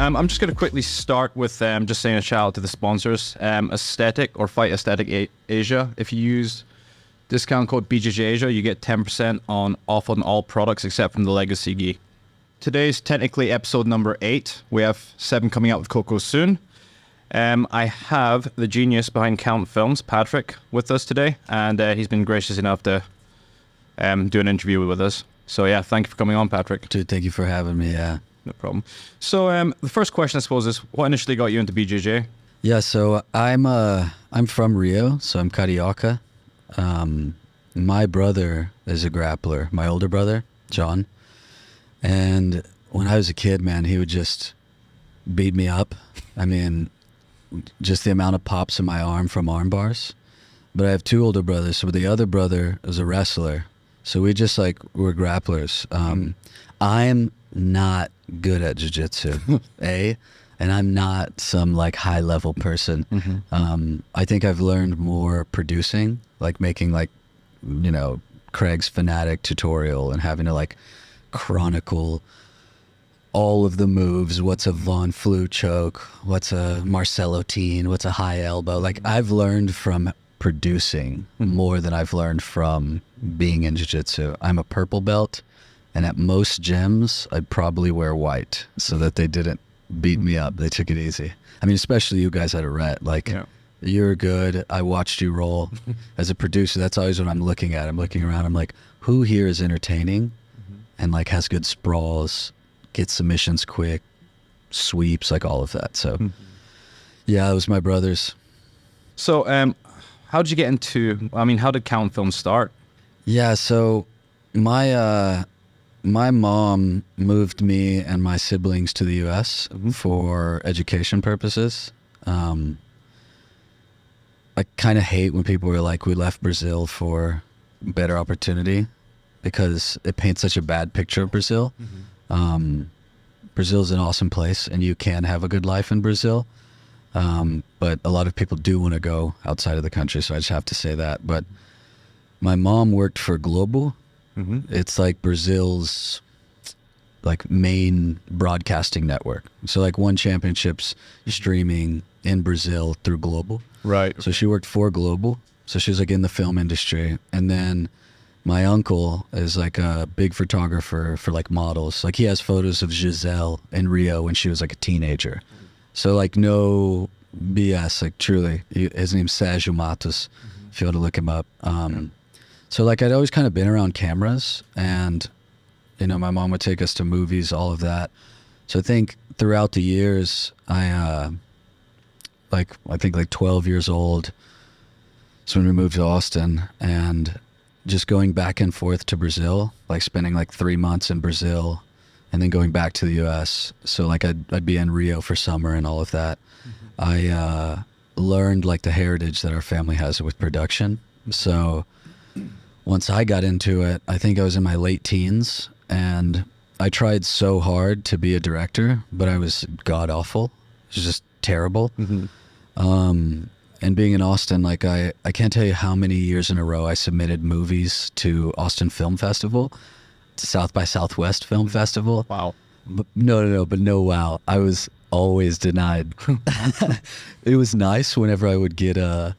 I'm just going to quickly start with just saying a shout out to the sponsors. Aesthetic or Fight Aesthetic Asia. If you use discount code bjjlifestyle, you get 10% off on all products except from the legacy gi. Today's technically episode number 8. We have 7 coming out with Coco soon. I have the genius behind CountFilms, Patrick, with us today, and he's been gracious enough to do an interview with us. So yeah, thank you for coming on, Patrick. Dude, thank you for having me. Yeah, no problem. So the first question, I suppose, is what initially got you into BJJ? Yeah, so I'm from Rio, so I'm Carioca. My brother is a grappler, my older brother, John. And when I was a kid, man, he would just beat me up. I mean, just the amount of pops in my arm from arm bars. But I have 2 older brothers. So the other brother is a wrestler. So we just we're grapplers. I'm not good at jiu-jitsu, and I'm not some high level person. I think I've learned more producing, making Craig's Fanatic tutorial and having to chronicle all of the moves. What's a Von Flu choke? What's a Marcelo Teen? What's a high elbow? I've learned from producing more than I've learned from being in jiu-jitsu. I'm a purple belt, and at most gyms, I'd probably wear white so that they didn't beat me up. They took it easy. I mean, especially you guys at a Ret. You're good. I watched you roll. As a producer, that's always what I'm looking at. I'm looking around. I'm like, who here is entertaining and has good sprawls, gets submissions quick, sweeps, all of that. So yeah, it was my brothers. So how did you get into, how did CountFilms start? Yeah, so my mom moved me and my siblings to the U.S. for education purposes. I kind of hate when people were like, we left Brazil for better opportunity, because it paints such a bad picture of Brazil. Brazil's an awesome place, and you can have a good life in Brazil. But a lot of people do want to go outside of the country, so I just have to say that. But my mom worked for Globo. It's Brazil's main broadcasting network. So won championships streaming in Brazil through Globo. Right. So she worked for Globo. So she was in the film industry. And then my uncle is a big photographer for models. He has photos of Giselle in Rio when she was a teenager. So no BS, truly. His name's Sérgio Matos, if you want to look him up. So I'd always kind of been around cameras, and my mom would take us to movies, all of that. So I think throughout the years, I think 12 years old, so when we moved to Austin, and just going back and forth to Brazil, spending 3 months in Brazil and then going back to the US. So I'd be in Rio for summer and all of that. I learned the heritage that our family has with production. So once I got into it, I think I was in my late teens, and I tried so hard to be a director, but I was god awful. It was just terrible. And being in Austin, I can't tell you how many years in a row I submitted movies to Austin Film Festival, to South by Southwest Film Festival. Wow. But no wow. I was always denied. It was nice whenever I would get an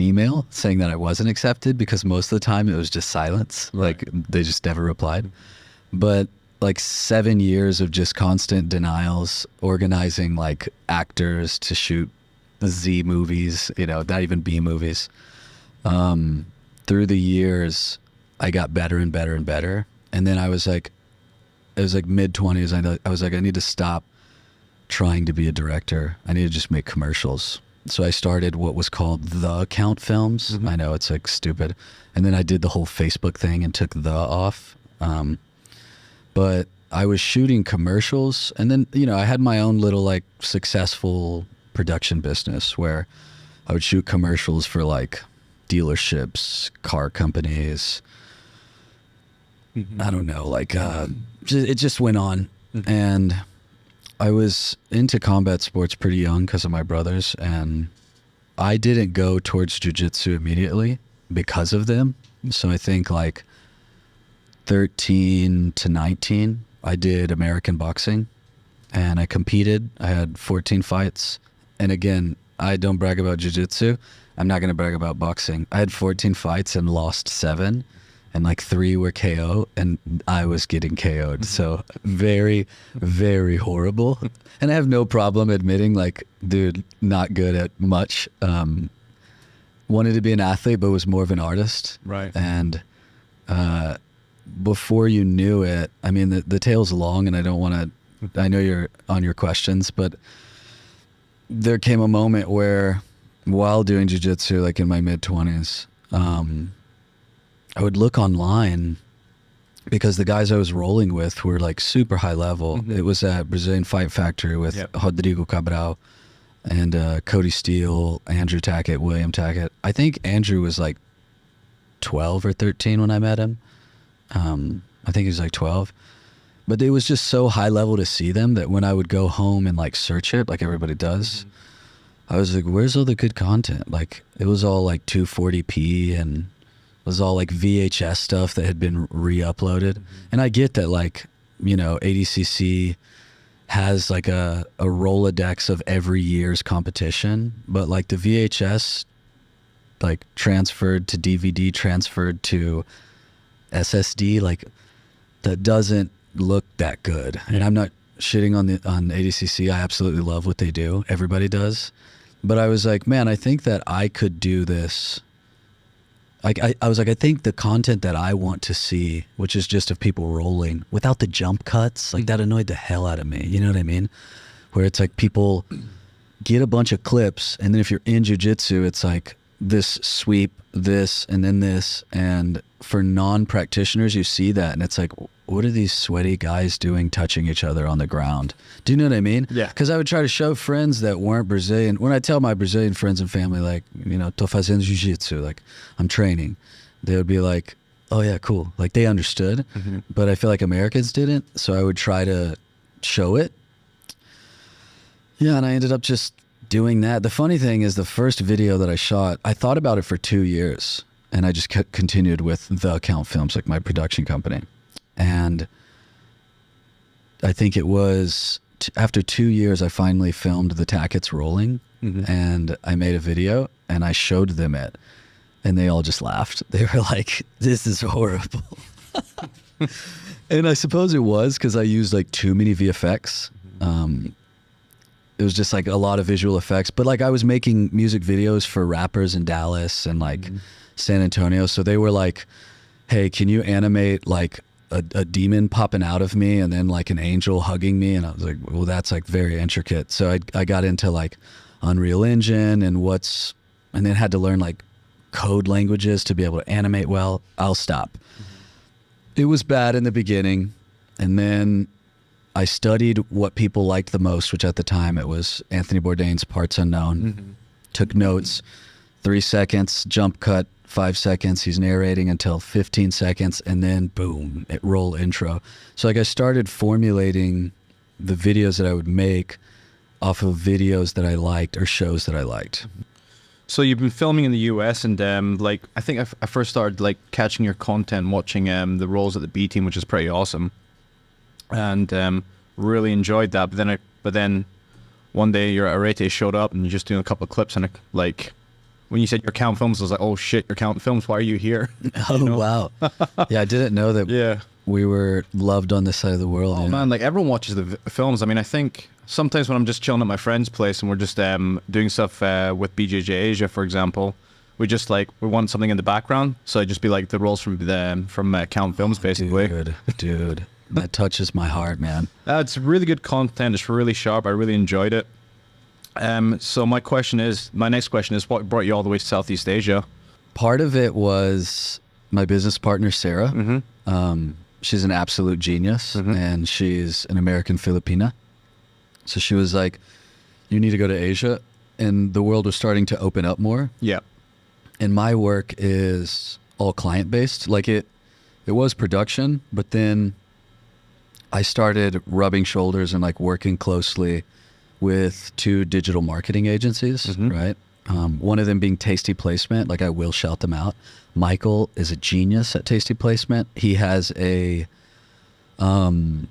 email saying that I wasn't accepted, because most of the time it was just silence. They just never replied. But 7 years of just constant denials, organizing actors to shoot Z movies, not even B movies. Through the years, I got better and better and better. And then it was mid-20s. I was I need to stop trying to be a director. I need to just make commercials. So I started what was called the CountFilms. I know it's stupid. And then I did the whole Facebook thing and took the off. But I was shooting commercials, and then, I had my own little successful production business where I would shoot commercials for dealerships, car companies. I don't know, it just went on. And I was into combat sports pretty young because of my brothers, and I didn't go towards jiu-jitsu immediately because of them. So I think 13 to 19, I did American boxing. and I competed. I had 14 fights. And again, I don't brag about jiu-jitsu. I'm not going to brag about boxing. I had 14 fights and lost 7, and like 3 were KO, and I was getting KO'd. So very, very horrible. And I have no problem admitting, like, dude, not good at much. Wanted to be an athlete, but was more of an artist. Right. And before you knew it, I mean, the tale's long, and I don't want to, I know you're on your questions, but there came a moment where, while doing jiu-jitsu, like in my mid-20s, I would look online because the guys I was rolling with were like super high level. It was at Brazilian Fight Factory with Rodrigo Cabral and Cody Steele, Andrew Tackett, William Tackett. I think Andrew was like 12 or 13 when I met him. I think he was like 12. But it was just so high level to see them that when I would go home and like search it, like everybody does, I was like, where's all the good content? Like, it was all like 240p, and it was all like VHS stuff that had been re-uploaded. And I get that, like, you know, ADCC has like a Rolodex of every year's competition, but like the VHS, like transferred to DVD, transferred to SSD, like that doesn't look that good. And I'm not shitting on ADCC. I absolutely love what they do. Everybody does. But I was like, man, I think that I could do this. Like I was like, I think the content that I want to see, which is just of people rolling without the jump cuts, like that annoyed the hell out of me. You know what I mean? Where it's like people get a bunch of clips, and then if you're in jiu-jitsu, it's like this sweep, this, and then this. And for non-practitioners, you see that, and it's like, what are these sweaty guys doing touching each other on the ground? Do you know what I mean? Yeah. Because I would try to show friends that weren't Brazilian. When I tell my Brazilian friends and family, like, you know, tô fazendo jiu-jitsu, like, I'm training, they would be like, oh yeah, cool. Like, they understood, but I feel like Americans didn't. So I would try to show it. Yeah, and I ended up just doing that. The funny thing is, the first video that I shot, I thought about it for 2 years, and I just continued with the CountFilms, like my production company. And I think it was after 2 years, I finally filmed the Tackets rolling, and I made a video, and I showed them it, and they all just laughed. They were like, this is horrible. And I suppose it was because I used like too many VFX. It was just like a lot of visual effects, but like I was making music videos for rappers in Dallas and like San Antonio. So they were like, hey, can you animate like a demon popping out of me and then like an angel hugging me? And I was like, well, that's like very intricate. So I got into like Unreal Engine and then had to learn like code languages to be able to animate well. I'll stop. It was bad in the beginning. And then I studied what people liked the most, which at the time it was Anthony Bourdain's Parts Unknown. Took notes, 3 seconds, jump cut, 5 seconds, he's narrating until 15 seconds, and then boom, it roll intro. So like I started formulating the videos that I would make off of videos that I liked or shows that I liked. So you've been filming in the US, and like I think I first started like catching your content, watching the rolls at the B Team, which is pretty awesome, and really enjoyed that. But then one day your Arete showed up, and you're just doing a couple of clips, and like when you said your CountFilms, I was like, oh shit, your CountFilms, why are you here? Oh, you know? Wow. Yeah, I didn't know that we were loved on this side of the world. Oh man, like everyone watches the films. I mean, I think sometimes when I'm just chilling at my friend's place and we're just doing stuff with bjjlifestyle, for example, we want something in the background. So I'd just be like the rolls from CountFilms, basically. Dude, that touches my heart, man. It's really good content. It's really sharp. I really enjoyed it. So my next question is, what brought you all the way to Southeast Asia? Part of it was my business partner, Sarah. She's an absolute genius, and she's an American Filipina. So she was like, you need to go to Asia, and the world was starting to open up more. Yeah. And my work is all client-based. Like it was production, but then I started rubbing shoulders and like working closely with 2 digital marketing agencies, right? One of them being Tasty Placement. Like, I will shout them out. Michael is a genius at Tasty Placement. He has a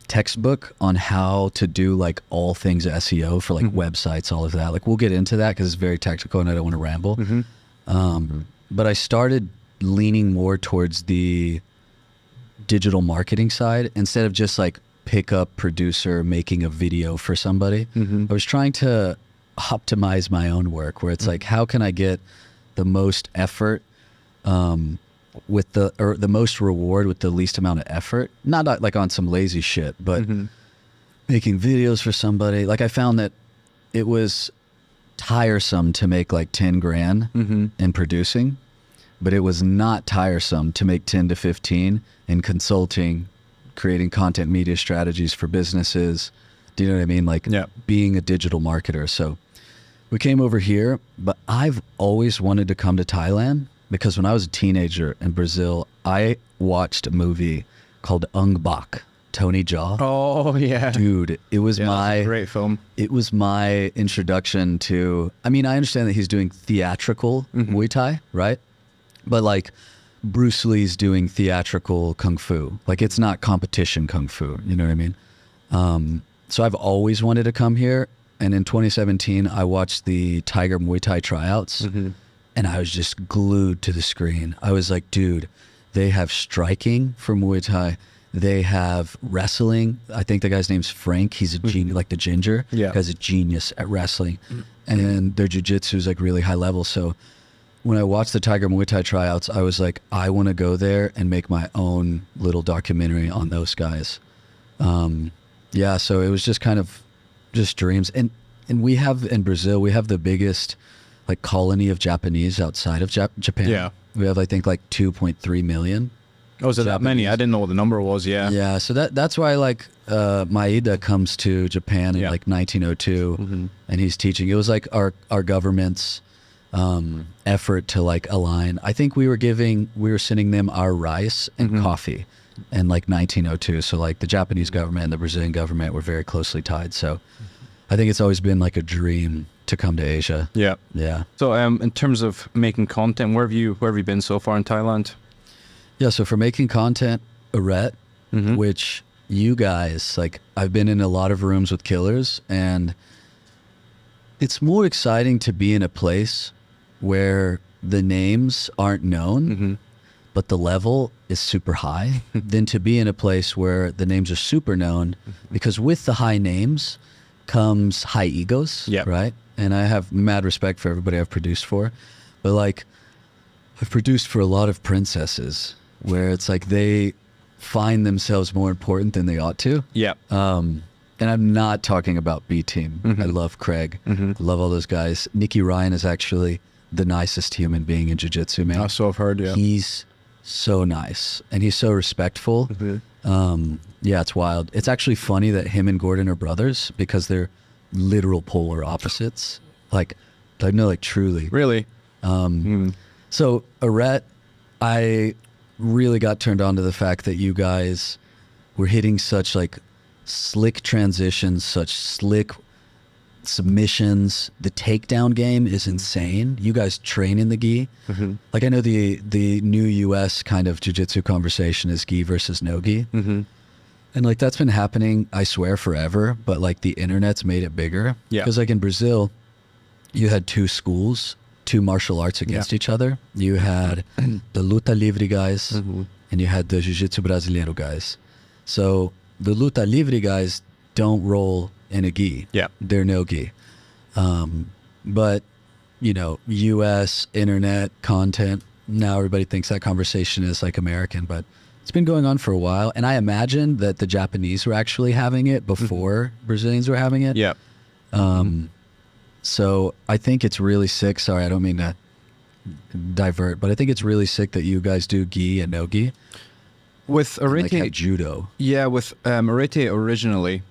textbook on how to do like all things SEO for like websites, all of that. Like we'll get into that because it's very technical and I don't want to ramble. But I started leaning more towards the digital marketing side instead of just like pickup producer making a video for somebody. I was trying to optimize my own work where it's like, how can I get the most effort with the most reward with the least amount of effort? Not like on some lazy shit, but making videos for somebody. Like I found that it was tiresome to make like 10 grand in producing, but it was not tiresome to make 10 to 15 in consulting, creating content media strategies for businesses. Do you know what I mean? Like being a digital marketer. So we came over here, but I've always wanted to come to Thailand because when I was a teenager in Brazil, I watched a movie called Ung Bak, Tony Jaa. Oh yeah, dude, it was my great film. It was my introduction to. I mean, I understand that he's doing theatrical Muay Thai, right? But like Bruce Lee's doing theatrical kung fu. Like it's not competition kung fu. You know what I mean? So I've always wanted to come here. And in 2017, I watched the Tiger Muay Thai tryouts. And I was just glued to the screen. I was like, dude, they have striking for Muay Thai. They have wrestling. I think the guy's name's Frank. He's a genius, like the ginger. Yeah. The guy's a genius at wrestling. And their jiu-jitsu is like really high level. So when I watched the Tiger Muay Thai tryouts, I was like, I want to go there and make my own little documentary on those guys. Yeah, so it was just kind of just dreams. And we have in Brazil, we have the biggest like colony of Japanese outside of Japan. Yeah. We have, I think, like 2.3 million. Oh, is it that many? I didn't know what the number was. Yeah. Yeah. So that's why like Maeda comes to Japan in like 1902 and he's teaching. It was like our government's effort to like align. I think we were sending them our rice and coffee in like 1902. So like the Japanese government and the Brazilian government were very closely tied. So I think it's always been like a dream to come to Asia. Yeah. Yeah. So in terms of making content, where have you been so far in Thailand? Yeah, so for making content, Arret, which you guys, like I've been in a lot of rooms with killers and it's more exciting to be in a place where the names aren't known, but the level is super high than to be in a place where the names are super known because with the high names comes high egos, right? And I have mad respect for everybody I've produced for, but like I've produced for a lot of princesses where it's like they find themselves more important than they ought to. Yeah. And I'm not talking about B Team. I love Craig. I love all those guys. Nicky Ryan is actually the nicest human being in jiu-jitsu, man. So I've heard, yeah. He's so nice and he's so respectful. Yeah, it's wild. It's actually funny that him and Gordon are brothers because they're literal polar opposites. Like, I know, like truly. Really? So Arret, I really got turned on to the fact that you guys were hitting such like slick transitions, such slick submissions. The takedown game is insane. You guys train in the gi. Like I know the new US kind of jiu-jitsu conversation is gi versus no gi. And like that's been happening, I swear, forever, but like the internet's made it bigger. Yeah. Because like in Brazil, you had two schools, two martial arts against each other. You had the Luta Livre guys and you had the Jiu-Jitsu Brasileiro guys. So the Luta Livre guys don't roll in a gi. Yeah. They're no gi. But, you know, US, internet, content, now everybody thinks that conversation is like American, but it's been going on for a while. And I imagine that the Japanese were actually having it before Brazilians were having it. Yeah. So I think it's really sick. Sorry, I don't mean to divert, but I think it's really sick that you guys do gi and no gi. With Arete, like judo. Yeah, with Arete originally,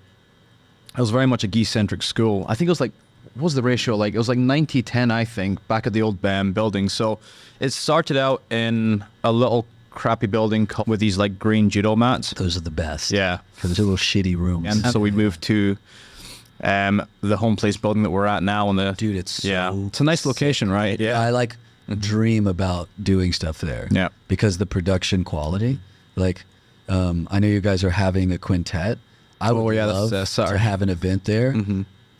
it was very much a gi-centric school. I think it was like, what was the ratio like? It was like 90-10, I think, back at the old BAM building. So it started out in a little crappy building with these like green judo mats. Those are the best. Yeah. Those are little shitty rooms. And so we moved to the home place building that we're at now. And dude, it's it's a nice location, right? Yeah. I like dream about doing stuff there. Yeah. Because the production quality, like I know you guys are having a quintet. I would love to have an event there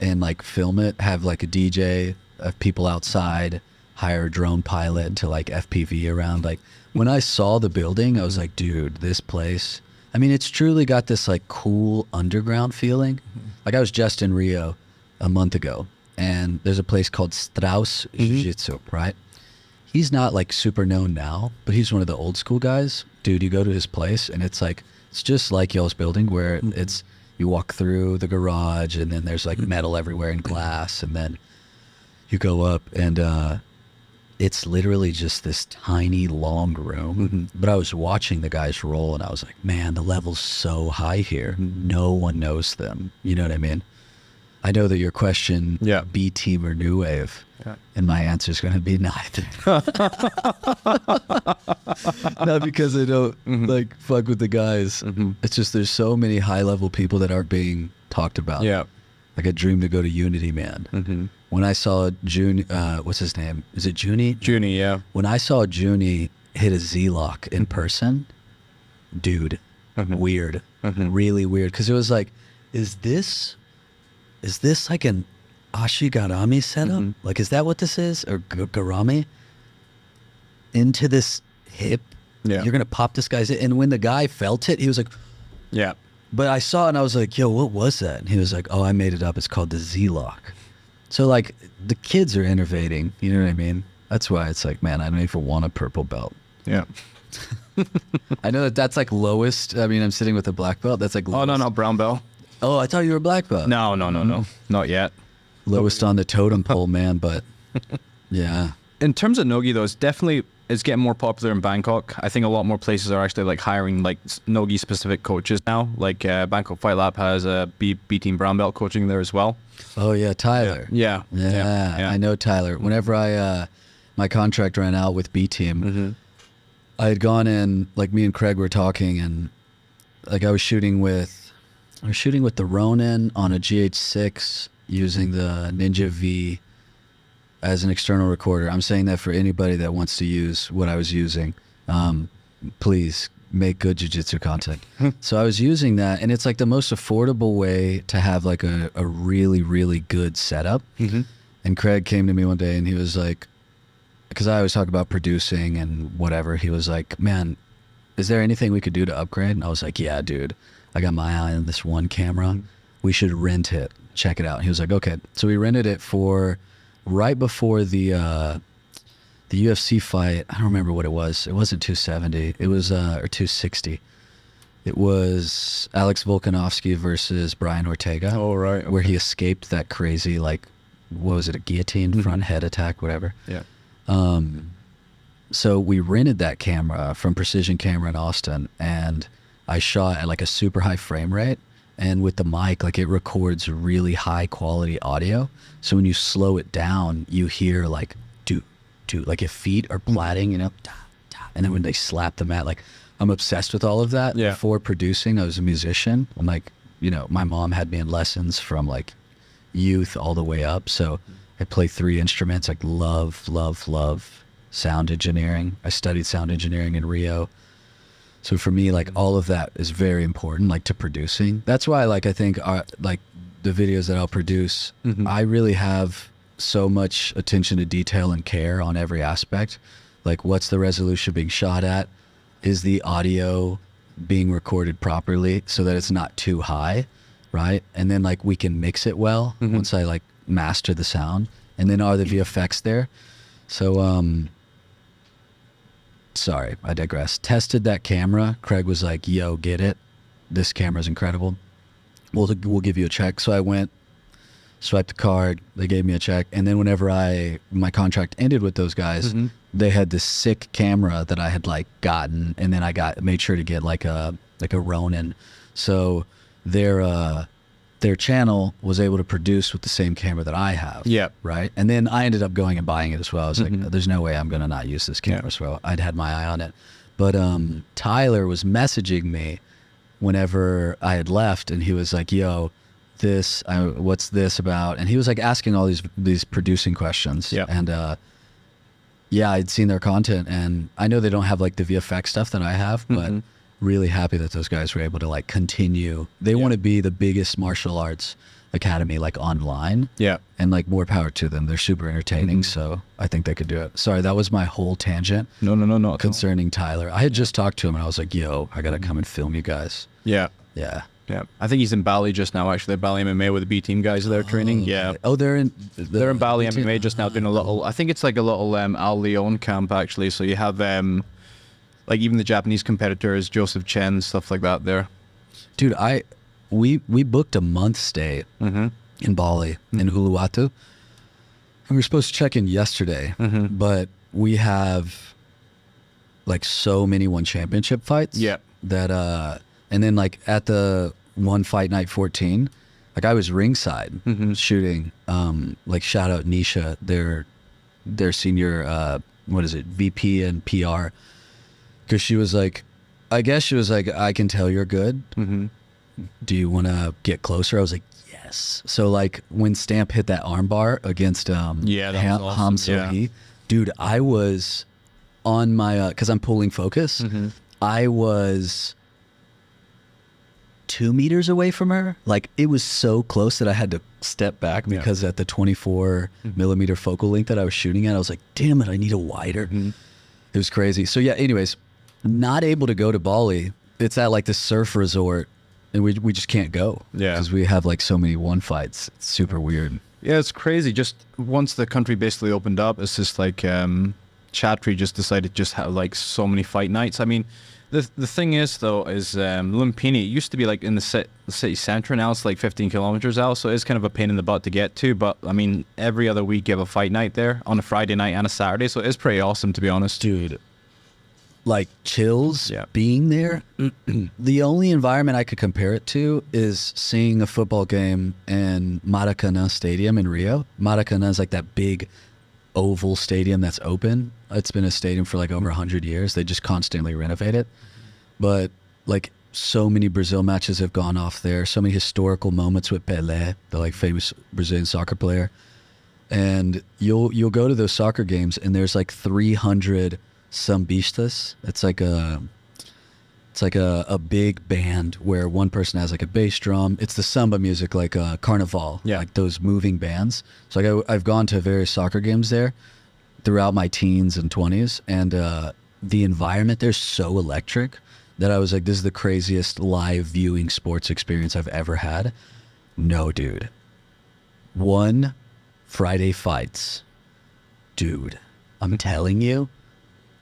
and like film it, have like a DJ, people outside, hire a drone pilot to like FPV around. Like when I saw the building, I was like, dude, this place, I mean, it's truly got this like cool underground feeling. Like I was just in Rio a month ago, and there's a place called Strauss Jiu-Jitsu, right? He's not like super known now, but he's one of the old school guys. Dude, you go to his place and it's like, it's just like y'all's building where it's, you walk through the garage and then there's like metal everywhere and glass. And then you go up and it's literally just this tiny long room. But I was watching the guys roll and I was like, man, the level's so high here. No one knows them. You know what I mean? I know that your question, B team or new wave, and my answer is going to be neither. Not because I don't like fuck with the guys. It's just there's so many high level people that aren't being talked about. Yeah, like I dream to go to Unity, man. When I saw June, what's his name? Is it Junie? Junie, yeah. When I saw Junie hit a Z-lock in person, dude, weird, really weird. Because it was like, is this like an Ashigarami setup? Like, is that what this is? Or Garami? Into this hip? Yeah. You're going to pop this guy's hip. And when the guy felt it, he was like, yeah. But I saw it and I was like, yo, what was that? And he was like, oh, I made it up. It's called the Z-Lock. So, like, the kids are innovating. You know what I mean? That's why it's like, man, I don't even want a purple belt. Yeah. I know that's like lowest. I mean, I'm sitting with a black belt. That's like lowest. Oh, no, brown belt. Oh, I thought you were a black belt. No, not yet. Lowest on the totem pole, man, but yeah. In terms of nogi, though, it's getting more popular in Bangkok. I think a lot more places are actually like hiring like nogi specific coaches now. Like Bangkok Fight Lab has a B team brown belt coaching there as well. Oh yeah, Tyler. Yeah. I know Tyler. Whenever my contract ran out with B team, I had gone in, like me and Craig were talking, and like I was shooting with the Ronin on a GH6 using the Ninja V as an external recorder. I'm saying that for anybody that wants to use what I was using. Please make good jiu-jitsu content. So I was using that, and it's like the most affordable way to have like a really, really good setup. And Craig came to me one day and he was like, because I always talk about producing and whatever, he was like, man, is there anything we could do to upgrade? And I was like, yeah, dude. I got my eye on this one camera. We should rent it. Check it out. He was like, okay. So we rented it for right before the UFC fight. I don't remember what it was. It wasn't 270. It was or 260. It was Alex Volkanovski versus Brian Ortega. Oh right. Okay. Where he escaped that crazy, like, what was it, a guillotine front head attack, whatever. Yeah. So we rented that camera from Precision Camera in Austin, and I shot at like a super high frame rate, and with the mic, like it records really high quality audio. So when you slow it down, you hear like do, like if feet are platting, you know, da, da. And then when they slap the mat, like I'm obsessed with all of that. Yeah. Before producing, I was a musician. I'm like, you know, my mom had me in lessons from like youth all the way up. So I play 3 instruments, like love sound engineering. I studied sound engineering in Rio. So for me, like all of that is very important, like to producing. That's why, like, I think like the videos that I'll produce, I really have so much attention to detail and care on every aspect. Like, what's the resolution being shot at? Is the audio being recorded properly so that it's not too high, right? And then like we can mix it well once I like master the sound. And then are the VFX there? So sorry, I digress. Tested that camera. Craig was like, yo, get it. This camera's incredible. We'll give you a check. So I went, swiped the card. They gave me a check. And then whenever my contract ended with those guys, they had this sick camera that I had like gotten. And then I made sure to get like a Ronin. So their channel was able to produce with the same camera that I have. Yeah. Right. And then I ended up going and buying it as well. I was like, there's no way I'm going to not use this camera. So I'd had my eye on it. But Tyler was messaging me whenever I had left, and he was like, yo, what's this about? And he was like asking all these producing questions. Yeah. And yeah, I'd seen their content, and I know they don't have like the VFX stuff that I have, but really happy that those guys were able to like continue. They want to be the biggest martial arts academy like online. Yeah. And like more power to them. They're super entertaining. So I think they could do it. Sorry, that was my whole tangent. No, not concerning Tyler. I had just talked to him and I was like, yo, I got to come and film you guys. Yeah. Yeah. Yeah. I think he's in Bali just now, actually. Bali MMA with the B team guys there training. Okay. Yeah. Oh, they're in Bali MMA just now doing a little, I think it's like a little Al Leon camp actually. So you have like even the Japanese competitors, Joseph Chen, stuff like that there. Dude, we booked a month stay in Bali, in Uluwatu. And we were supposed to check in yesterday, but we have like so many one championship fights. Yeah. That and then like at the one fight night 14, like I was ringside shooting. Like shout out Nisha, their senior VP and PR, because she was like, I guess she was like, I can tell you're good. Do you want to get closer? I was like, yes. So like when Stamp hit that armbar against that was awesome. Ham Sohee, dude, I was on my because I'm pulling focus. I was 2 meters away from her. Like it was so close that I had to step back because at the 24 millimeter focal length that I was shooting at, I was like, damn it, I need a wider. It was crazy. So yeah, anyways, not able to go to Bali. It's at like this surf resort and we just can't go. Yeah. Because we have like so many one fights. It's super weird. Yeah, it's crazy. Just once the country basically opened up, it's just like Chatri just decided to just have like so many fight nights. I mean, the thing is though, is Lumpini, it used to be like in the city center, now it's like 15 kilometers out, so it's kind of a pain in the butt to get to, but I mean, every other week you have a fight night there on a Friday night and a Saturday, so it's pretty awesome to be honest. Dude, like chills being there. The only environment I could compare it to is seeing a football game in Maracana Stadium in Rio. Maracana is like that big oval stadium that's open. It's been a stadium for like over 100 years. They just constantly renovate it. But like so many Brazil matches have gone off there. So many historical moments with Pelé, the like famous Brazilian soccer player. And you'll go to those soccer games and there's like 300 sambistas. It's like a big band where one person has like a bass drum. It's the samba music, like carnival, like those moving bands. So like I've gone to various soccer games there throughout my teens and 20s, and the environment there's so electric that I was like, this is the craziest live viewing sports experience I've ever had. No, dude. One Friday fights, dude, I'm telling you,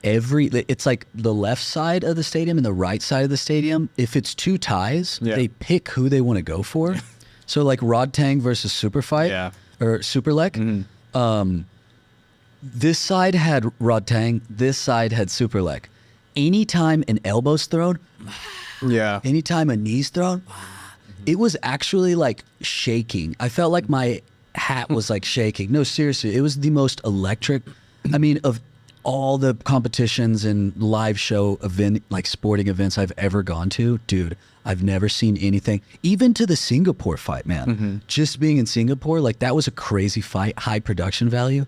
it's like the left side of the stadium and the right side of the stadium. If it's two ties, they pick who they want to go for. So like Rod Tang versus Super Fight or Super Lek. This side had Rod Tang. This side had Super Lek. Anytime an elbow's thrown, anytime a knee's thrown, it was actually like shaking. I felt like my hat was like shaking. No, seriously, it was the most electric. I mean, of all the competitions and live show event, like sporting events I've ever gone to, dude, I've never seen anything, even to the Singapore fight, man. Just being in Singapore, like that was a crazy fight. High production value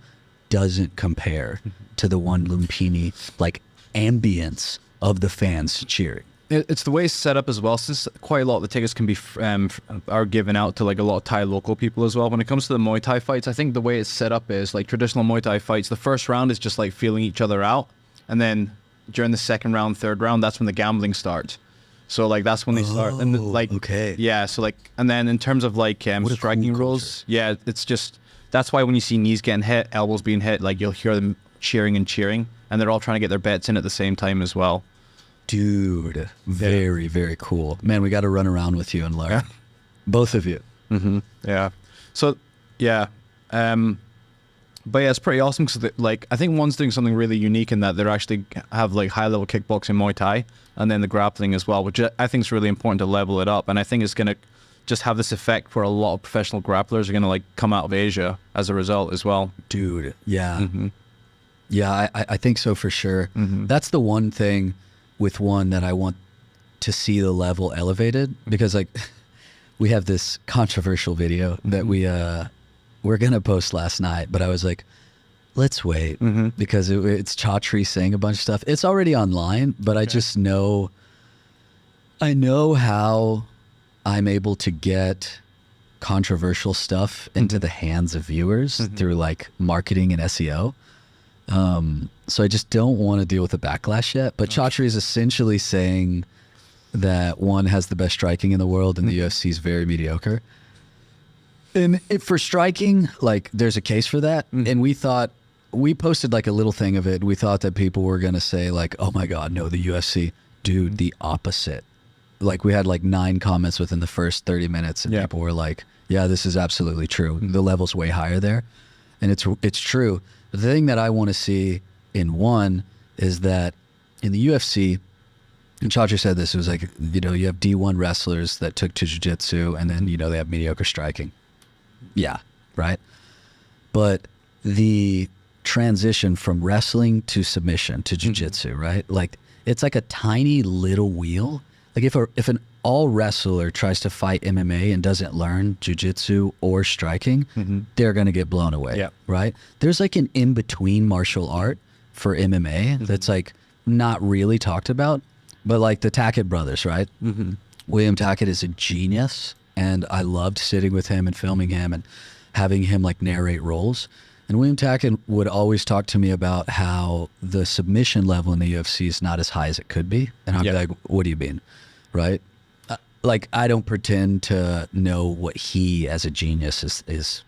doesn't compare to the one Lumpini, like ambience of the fans cheering. It's the way it's set up as well, since quite a lot of the tickets can be are given out to like a lot of Thai local people as well. When it comes to the Muay Thai fights, I think the way it's set up is like traditional Muay Thai fights, the first round is just like feeling each other out, and then during the second round, third round, that's when the gambling starts. So like that's when they start, and like so like, and then in terms of like striking rules, it's just, that's why when you see knees getting hit, elbows being hit, like you'll hear them cheering, and they're all trying to get their bets in at the same time as well. Dude, very, very cool. Man, we got to run around with you and learn. Both of you. Yeah. So, but yeah, it's pretty awesome because like, I think one's doing something really unique in that they're actually have like high level kickboxing, Muay Thai, and then the grappling as well, which I think is really important to level it up. And I think it's going to just have this effect where a lot of professional grapplers are going to like come out of Asia as a result as well. Dude, yeah. Yeah, I think so for sure. That's the one thing with one that I want to see the level elevated, because like we have this controversial video that we're gonna post last night, but I was like, let's wait because it's Chatri saying a bunch of stuff. It's already online, but I just know I know how I'm able to get controversial stuff into the hands of viewers through like marketing and SEO. So I just don't want to deal with the backlash yet. But Chaudhry is essentially saying that one has the best striking in the world and the UFC is very mediocre. And if for striking, like there's a case for that. And we posted like a little thing of it. We thought that people were going to say like, oh my God, no, the UFC, dude, the opposite. Like we had like 9 comments within the first 30 minutes and people were like, yeah, this is absolutely true. The level's way higher there. And it's true. But the thing that I want to see in one is that in the UFC, and Chaudhry said this, it was like, you know, you have D1 wrestlers that took to jiu-jitsu and then, you know, they have mediocre striking. Yeah, right? But the transition from wrestling to submission to jiu-jitsu, right? Like it's like a tiny little wheel. Like if an all wrestler tries to fight MMA and doesn't learn jiu-jitsu or striking, they're going to get blown away, right? There's like an in-between martial art for MMA that's like not really talked about, but like the Tackett brothers, right? William Tackett is a genius, and I loved sitting with him and filming him and having him like narrate roles. And William Tackett would always talk to me about how the submission level in the UFC is not as high as it could be. And I'd be like, what do you mean? Right? Like, I don't pretend to know what he as a genius is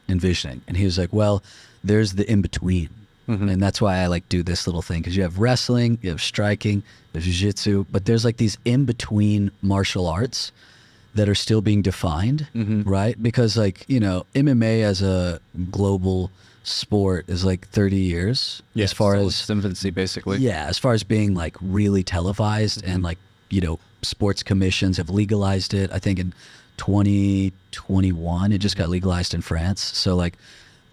envisioning. And he was like, well, there's the in-between. And that's why I like do this little thing. Because you have wrestling, you have striking, there's jiu-jitsu, but there's like these in-between martial arts that are still being defined, right? Because like, you know, MMA as a global sport is like 30 years as far as its infancy, basically. Yeah, as far as being like really televised and like, you know, sports commissions have legalized it. I think in 2021, it just got legalized in France. So like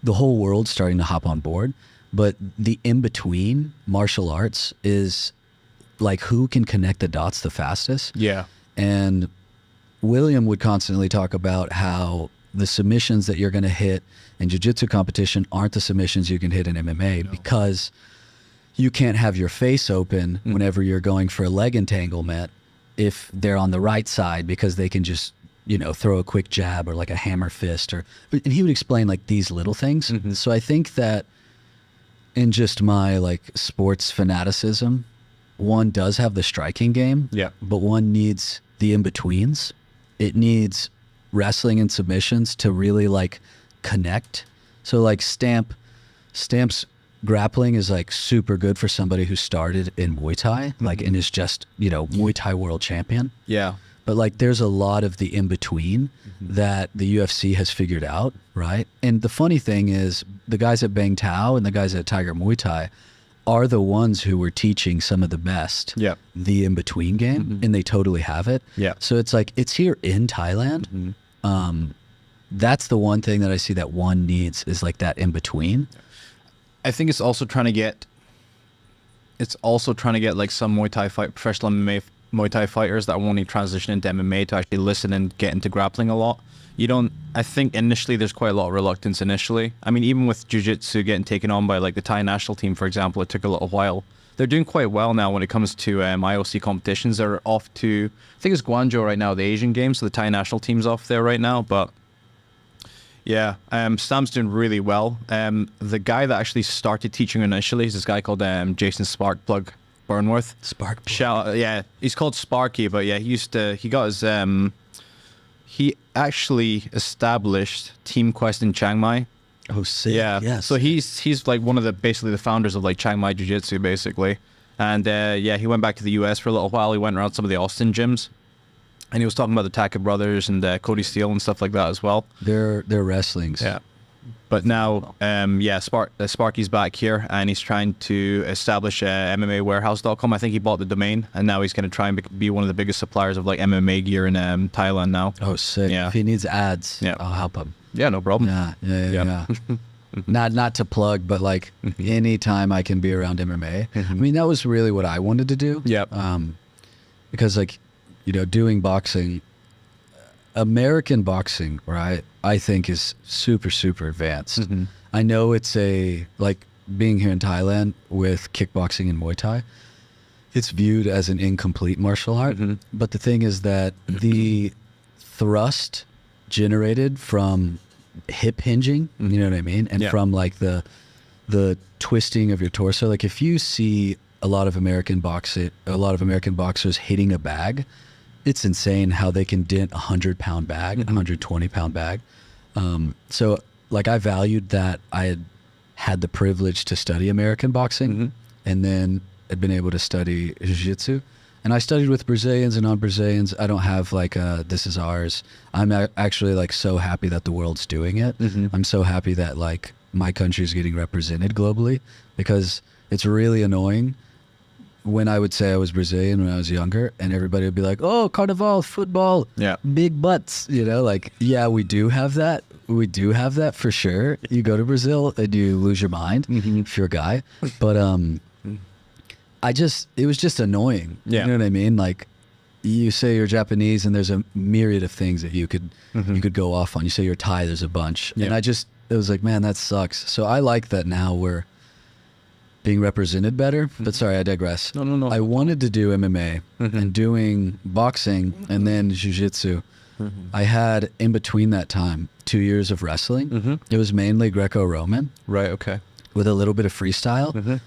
the whole world's starting to hop on board. But the in-between martial arts is like who can connect the dots the fastest. Yeah. And William would constantly talk about how the submissions that you're going to hit in jiu-jitsu competition aren't the submissions you can hit in MMA because you can't have your face open whenever you're going for a leg entanglement if they're on the right side because they can just, you know, throw a quick jab or like a hammer fist and he would explain like these little things. So I think that in just my like sports fanaticism, one does have the striking game, but one needs the in-betweens. It needs wrestling and submissions to really like connect. So like Stamp's grappling is like super good for somebody who started in Muay Thai, like and is just, you know, Muay Thai world champion. Yeah. But like there's a lot of the in-between that the UFC has figured out, right? And the funny thing is the guys at Bang Tao and the guys at Tiger Muay Thai are the ones who were teaching some of the best the in-between game, and they totally have it. So it's like, it's here in Thailand. That's the one thing that I see that one needs is like that in-between. I think it's also trying to get like some professional MMA Muay Thai fighters that want to transition into MMA to actually listen and get into grappling a lot. I think initially there's quite a lot of reluctance initially. I mean, even with Jiu-Jitsu getting taken on by like the Thai national team, for example, it took a little while. They're doing quite well now when it comes to IOC competitions. They're off to, I think it's Guangzhou right now, the Asian Games, so the Thai national team's off there right now, but yeah, Sam's doing really well. The guy that actually started teaching initially is this guy called Jason Sparkplug Burnworth. Sparkplug. Yeah, he's called Sparky, but yeah, he actually established Team Quest in Chiang Mai. Oh, sick. Yeah. Yes. So he's like one of the founders of like Chiang Mai Jiu-Jitsu basically. And yeah, he went back to the US for a little while. He went around some of the Austin gyms. And he was talking about the Tackett brothers and Cody Steele and stuff like that as well. They're wrestlings. Yeah. But now, Sparky's back here and he's trying to establish MMAwarehouse.com. I think he bought the domain and now he's going to try and be one of the biggest suppliers of like MMA gear in Thailand now. Oh, sick. Yeah. If he needs ads, I'll help him. Yeah, no problem. Yeah. Not to plug, but like anytime I can be around MMA. I mean, that was really what I wanted to do. Yeah. Because like, you know, doing boxing, American boxing, right, I think is super, super advanced. I know it's like being here in Thailand with kickboxing and Muay Thai, it's viewed as an incomplete martial art. But the thing is that the thrust generated from hip hinging, you know what I mean? And from like the twisting of your torso. Like if you see a lot of American boxers hitting a bag, it's insane how they can dent 100-pound bag, 120-pound bag. So like I valued that I had the privilege to study American boxing and then had been able to study jiu-jitsu. And I studied with Brazilians and non-Brazilians. I don't have like this is ours. I'm actually like so happy that the world's doing it. I'm so happy that like my country is getting represented globally, because it's really annoying when I would say I was Brazilian when I was younger and everybody would be like, oh, carnival, football, big butts, you know, like, yeah, we do have that. We do have that for sure. You go to Brazil and you lose your mind if you're a guy. But it was just annoying. You know what I mean? Like you say you're Japanese and there's a myriad of things that you could go off on. You say you're Thai, there's a bunch. And it was like, man, that sucks. So I like that now we're being represented better. But sorry, I digress. No. I wanted to do MMA and doing boxing and then jiu-jitsu. I had in between that time 2 years of wrestling. It was mainly Greco-Roman. Right, okay. With a little bit of freestyle.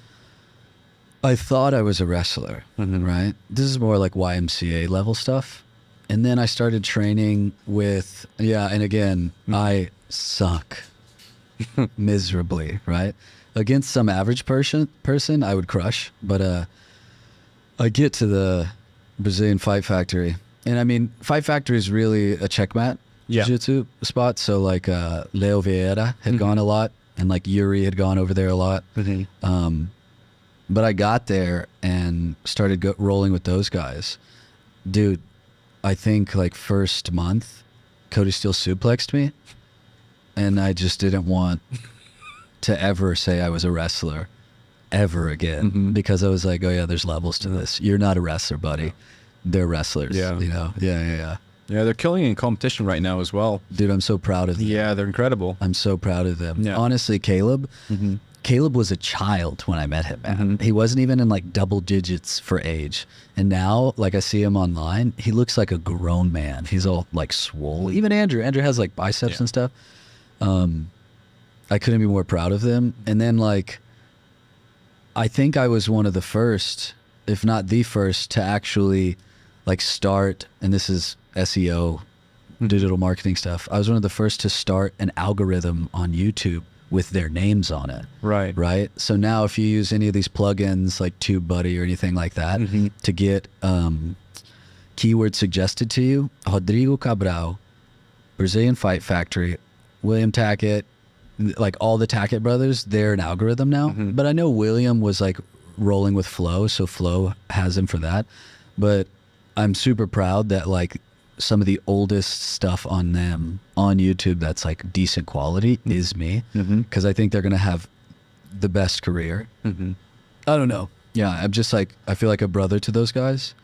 I thought I was a wrestler, right? This is more like YMCA level stuff. And then I started training with, and again, I suck miserably, right? Against some average person, I would crush. But I get to the Brazilian Fight Factory. And I mean, Fight Factory is really a checkmat jiu-jitsu spot. So like Leo Vieira had gone a lot, and like Yuri had gone over there a lot. But I got there and started rolling with those guys. Dude, I think like first month, Cody Steele suplexed me. And I just didn't want to ever say I was a wrestler ever again. Because I was like, oh yeah, there's levels to this. You're not a wrestler, buddy. They're wrestlers, you know? Yeah, they're killing in competition right now as well. Dude, I'm so proud of them. Yeah, they're incredible. I'm so proud of them. Honestly, Caleb was a child when I met him, man. He wasn't even in like double digits for age. And now, like I see him online, he looks like a grown man. He's all like swole. Even Andrew has like biceps and stuff. I couldn't be more proud of them. And then like, I think I was one of the first, if not the first, to actually like start, and this is SEO, digital marketing stuff. I was one of the first to start an algorithm on YouTube with their names on it. Right. So now if you use any of these plugins like TubeBuddy or anything like that to get keywords suggested to you, Rodrigo Cabral, Brazilian Fight Factory, William Tackett, like all the Tackett brothers, they're an algorithm now. But I know William was like rolling with Flow, so Flow has him for that. But I'm super proud that like some of the oldest stuff on them on YouTube that's like decent quality is me, because I think they're gonna have the best career. I don't know. Yeah, I'm just like, I feel like a brother to those guys.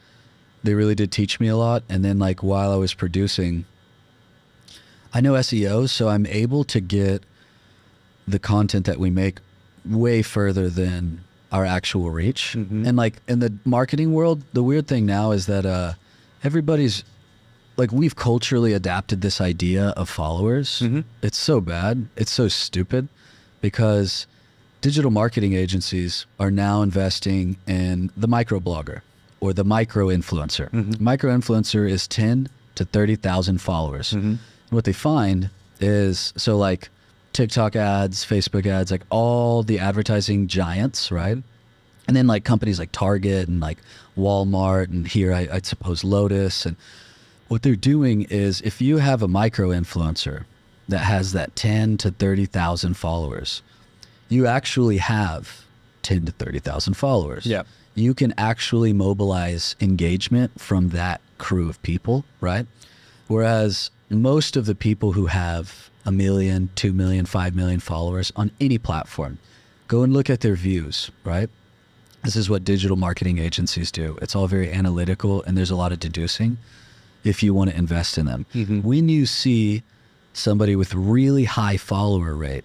They really did teach me a lot. And then like while I was producing, I know SEO, so I'm able to get the content that we make way further than our actual reach. And like in the marketing world, the weird thing now is that everybody's like, we've culturally adapted this idea of followers. It's so bad. It's so stupid, because digital marketing agencies are now investing in the microblogger or the micro-influencer. Micro-influencer is 10 to 30,000 followers. What they find is, so like TikTok ads, Facebook ads, like all the advertising giants, right? And then like companies like Target and like Walmart, and here I'd suppose Lotus. And what they're doing is, if you have a micro-influencer that has that 10 to 30,000 followers, you actually have 10 to 30,000 followers. You can actually mobilize engagement from that crew of people, right? Whereas most of the people who have 1 million, 2 million, 5 million followers on any platform, go and look at their views, right? This is what digital marketing agencies do. It's all very analytical, and there's a lot of deducing if you want to invest in them. When you see somebody with really high follower rate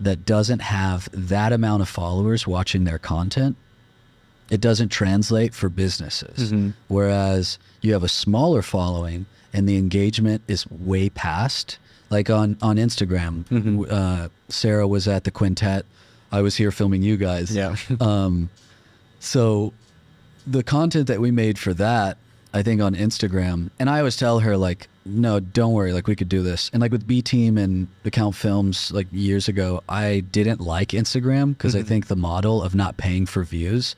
that doesn't have that amount of followers watching their content, it doesn't translate for businesses. Whereas you have a smaller following and the engagement is way past. Like on Instagram, Sarah was at the Quintet. I was here filming you guys. Yeah. So the content that we made for that, I think on Instagram, and I always tell her like, no, don't worry, like we could do this. And like with B Team and the CountFilms like years ago, I didn't like Instagram because I think the model of not paying for views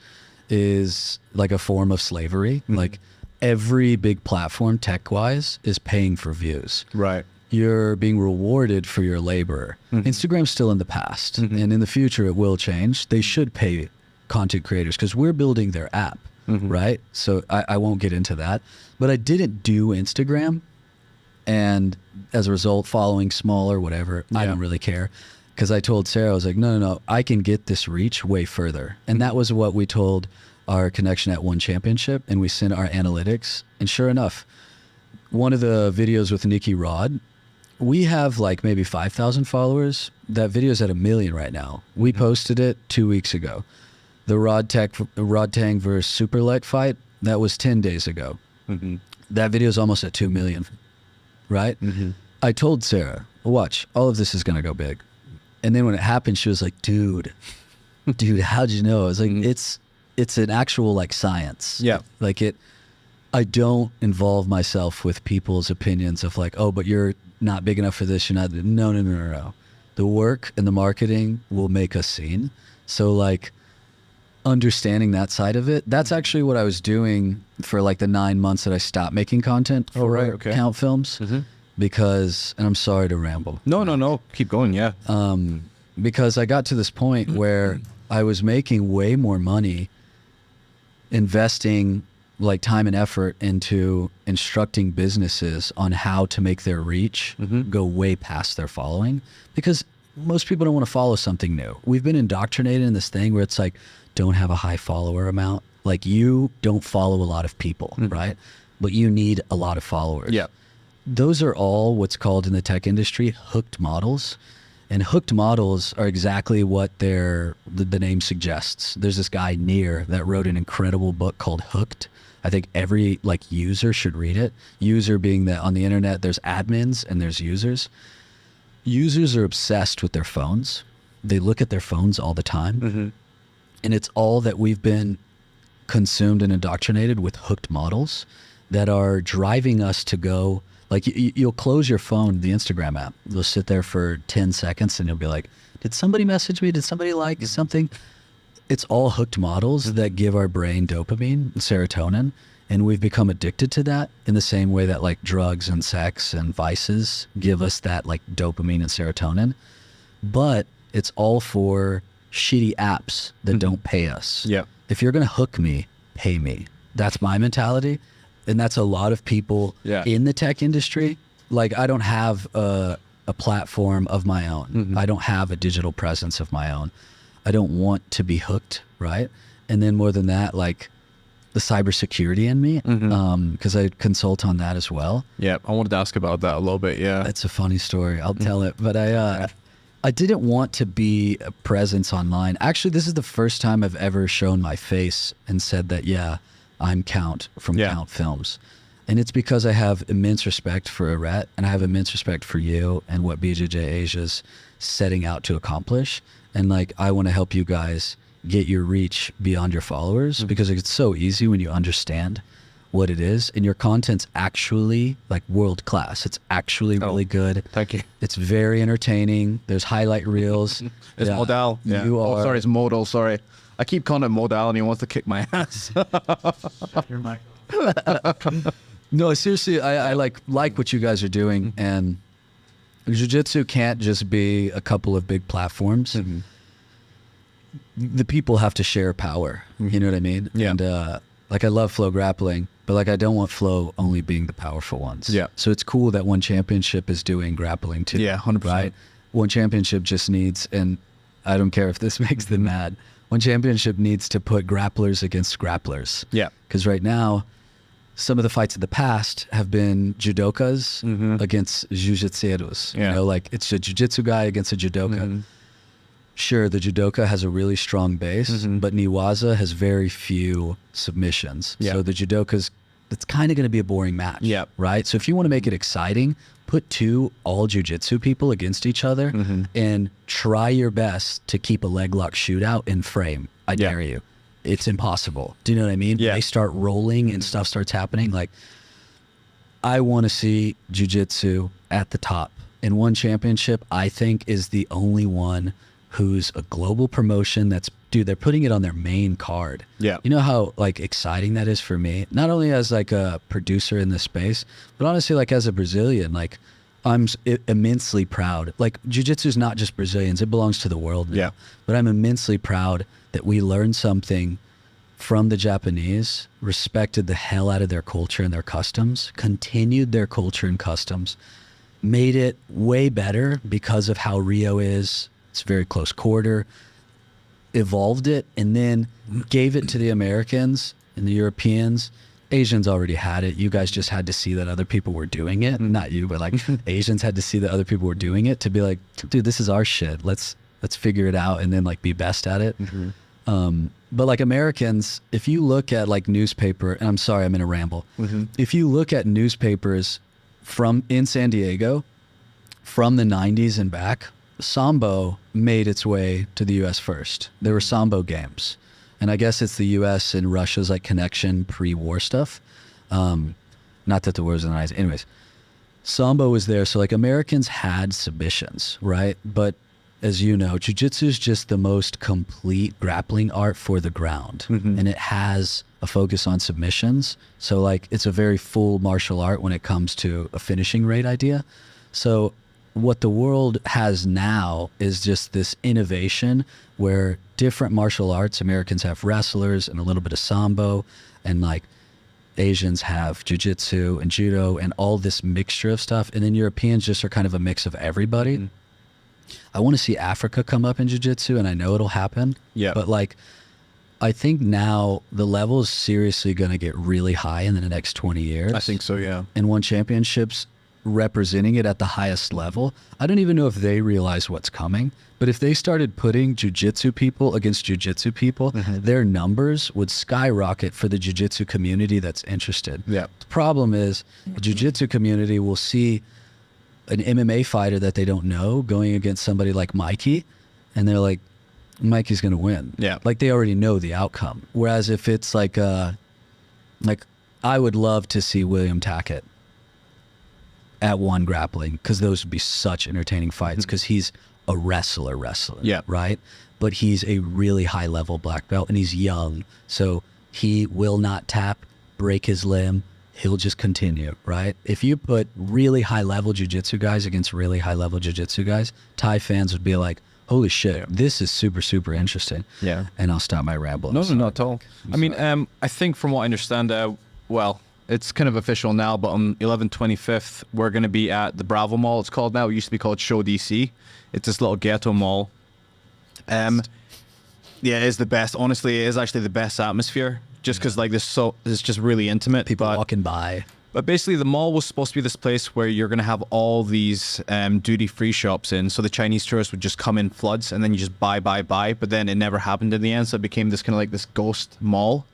is like a form of slavery. Like every big platform tech wise is paying for views. Right. You're being rewarded for your labor. Instagram's still in the past and in the future it will change. They should pay content creators because we're building their app, right? So I won't get into that, but I didn't do Instagram. And as a result, following smaller, whatever, I don't really care. Because I told Sarah, I was like, no, I can get this reach way further. And that was what we told our connection at One Championship. And we sent our analytics. And sure enough, one of the videos with Nikki Rod, we have like maybe 5,000 followers. That video is at 1 million right now. We posted it 2 weeks ago. The Rod Tang versus Super Light fight, that was 10 days ago. That video is almost at 2 million. Right? I told Sarah, watch, all of this is going to go big. And then when it happened, she was like, dude, how'd you know? I was like, it's an actual like science. Yeah. Like I don't involve myself with people's opinions of like, oh, but you're not big enough for this. You're not. No. The work and the marketing will make us seen. So like understanding that side of it, that's actually what I was doing for like the 9 months that I stopped making content for CountFilms. Because, and I'm sorry to ramble. No. Keep going, yeah. Because I got to this point where I was making way more money investing like time and effort into instructing businesses on how to make their reach go way past their following. Because most people don't want to follow something new. We've been indoctrinated in this thing where it's like, don't have a high follower amount. Like you don't follow a lot of people, right? But you need a lot of followers. Yeah. Those are all what's called in the tech industry hooked models. And hooked models are exactly what the name suggests. There's this guy Near that wrote an incredible book called Hooked. I think every like user should read it. User being that on the internet, there's admins and there's users. Users are obsessed with their phones. They look at their phones all the time. And it's all that we've been consumed and indoctrinated with hooked models that are driving us to go, like you'll close your phone, the Instagram app, you'll sit there for 10 seconds and you'll be like, did somebody message me? Did somebody like something? It's all hooked models that give our brain dopamine and serotonin. And we've become addicted to that in the same way that like drugs and sex and vices give us that like dopamine and serotonin. But it's all for shitty apps that don't pay us. Yeah. If you're going to hook me, pay me. That's my mentality. And that's a lot of people in the tech industry. Like I don't have a platform of my own. I don't have a digital presence of my own. I don't want to be hooked, right? And then more than that, like the cybersecurity in me, because I consult on that as well. Yeah, I wanted to ask about that a little bit, yeah. That's a funny story. I'll tell it. But I didn't want to be a presence online. Actually, this is the first time I've ever shown my face and said that, yeah, I'm Count from CountFilms. And it's because I have immense respect for Arret and I have immense respect for you and what bjjlifestyle's setting out to accomplish. And like, I want to help you guys get your reach beyond your followers because it's so easy when you understand what it is and your content's actually like world class. It's actually really good. Thank you. It's very entertaining. There's highlight reels. It's Modal. Yeah. You are. Oh, sorry, it's Modal. Sorry. I keep calling it Modal and he wants to kick my ass. Your mic. No, seriously, I like what you guys are doing, and jiu-jitsu can't just be a couple of big platforms. The people have to share power. You know what I mean? Yeah. And like I love flow grappling, but like I don't want flow only being the powerful ones. Yeah. So it's cool that One Championship is doing grappling too. Yeah, 100%. Right? One Championship just needs, and I don't care if this makes them mad, One Championship needs to put grapplers against grapplers. Yeah. Because right now, some of the fights of the past have been judokas against jiu-jitsueros. Yeah. You know, like it's a jiu-jitsu guy against a judoka. sure, the judoka has a really strong base, but Niwaza has very few submissions. Yeah. So the judoka's, it's kind of going to be a boring match. Yeah. Right? So if you want to make it exciting, put two all jiu-jitsu people against each other and try your best to keep a leg lock shootout in frame. I dare you. It's impossible. Do you know what I mean? Yeah. They start rolling and stuff starts happening. Like, I want to see jiu-jitsu at the top. And One Championship, I think, is the only one who's a global promotion that's, dude, they're putting it on their main card. Yeah. You know how, like, exciting that is for me? Not only as, like, a producer in this space, but honestly, like, as a Brazilian, like, I'm immensely proud. Like, jiu-jitsu is not just Brazilians. It belongs to the world now. Yeah. But I'm immensely proud that we learned something from the Japanese, respected the hell out of their culture and their customs, continued their culture and customs, made it way better because of how Rio is. It's very close quarter, evolved it, and then gave it to the Americans and the Europeans. Asians already had it. You guys just had to see that other people were doing it. Not you, but like Asians had to see that other people were doing it to be like, dude, this is our shit. Let's figure it out and then like be best at it. But like Americans, if you look at like newspaper, and I'm sorry, I'm in a ramble. If you look at newspapers in San Diego from the 90s and back, Sambo made its way to the U.S. first. There were Sambo games. And I guess it's the U.S. and Russia's like connection pre-war stuff. Not that the wars in the 90s. Anyways, Sambo was there. So like Americans had submissions, right? But as you know, jiu-jitsu is just the most complete grappling art for the ground. And it has a focus on submissions. So like it's a very full martial art when it comes to a finishing rate idea. So what the world has now is just this innovation where different martial arts, Americans have wrestlers and a little bit of Sambo, and like Asians have jiu-jitsu and judo and all this mixture of stuff. And then Europeans just are kind of a mix of everybody. I want to see Africa come up in jiu-jitsu, and I know it'll happen. Yeah. But like, I think now the level is seriously going to get really high in the next 20 years. I think so, yeah. And One Championships representing it at the highest level. I don't even know if they realize what's coming, but if they started putting jiu-jitsu people against jiu-jitsu people, their numbers would skyrocket for the jiu-jitsu community that's interested. Yeah. The problem is the jiu-jitsu community will see an MMA fighter that they don't know going against somebody like Mikey, and they're like, Mikey's going to win. Yeah. Like they already know the outcome. Whereas if it's like I would love to see William Tackett at One Grappling, because those would be such entertaining fights, because he's a wrestler, Yeah. right? But he's a really high level black belt and he's young. So he will not tap, break his limb. He'll just continue, right? If you put really high level jiu-jitsu guys against really high level jiu-jitsu guys, Thai fans would be like, holy shit, this is super, super interesting. Yeah. And I'll stop my ramble. No, not at all. I mean, I think from what I understand, well, it's kind of official now, but on 11/25th, we're going to be at the Bravo Mall, it's called now. It used to be called Show DC. It's this little ghetto mall. Yeah, it is the best. Honestly, it is actually the best atmosphere, just because like it's just really intimate. People walking by. But basically, the mall was supposed to be this place where you're going to have all these duty-free shops in. So the Chinese tourists would just come in floods, and then you just buy. But then it never happened in the end, so it became this kind of like this ghost mall.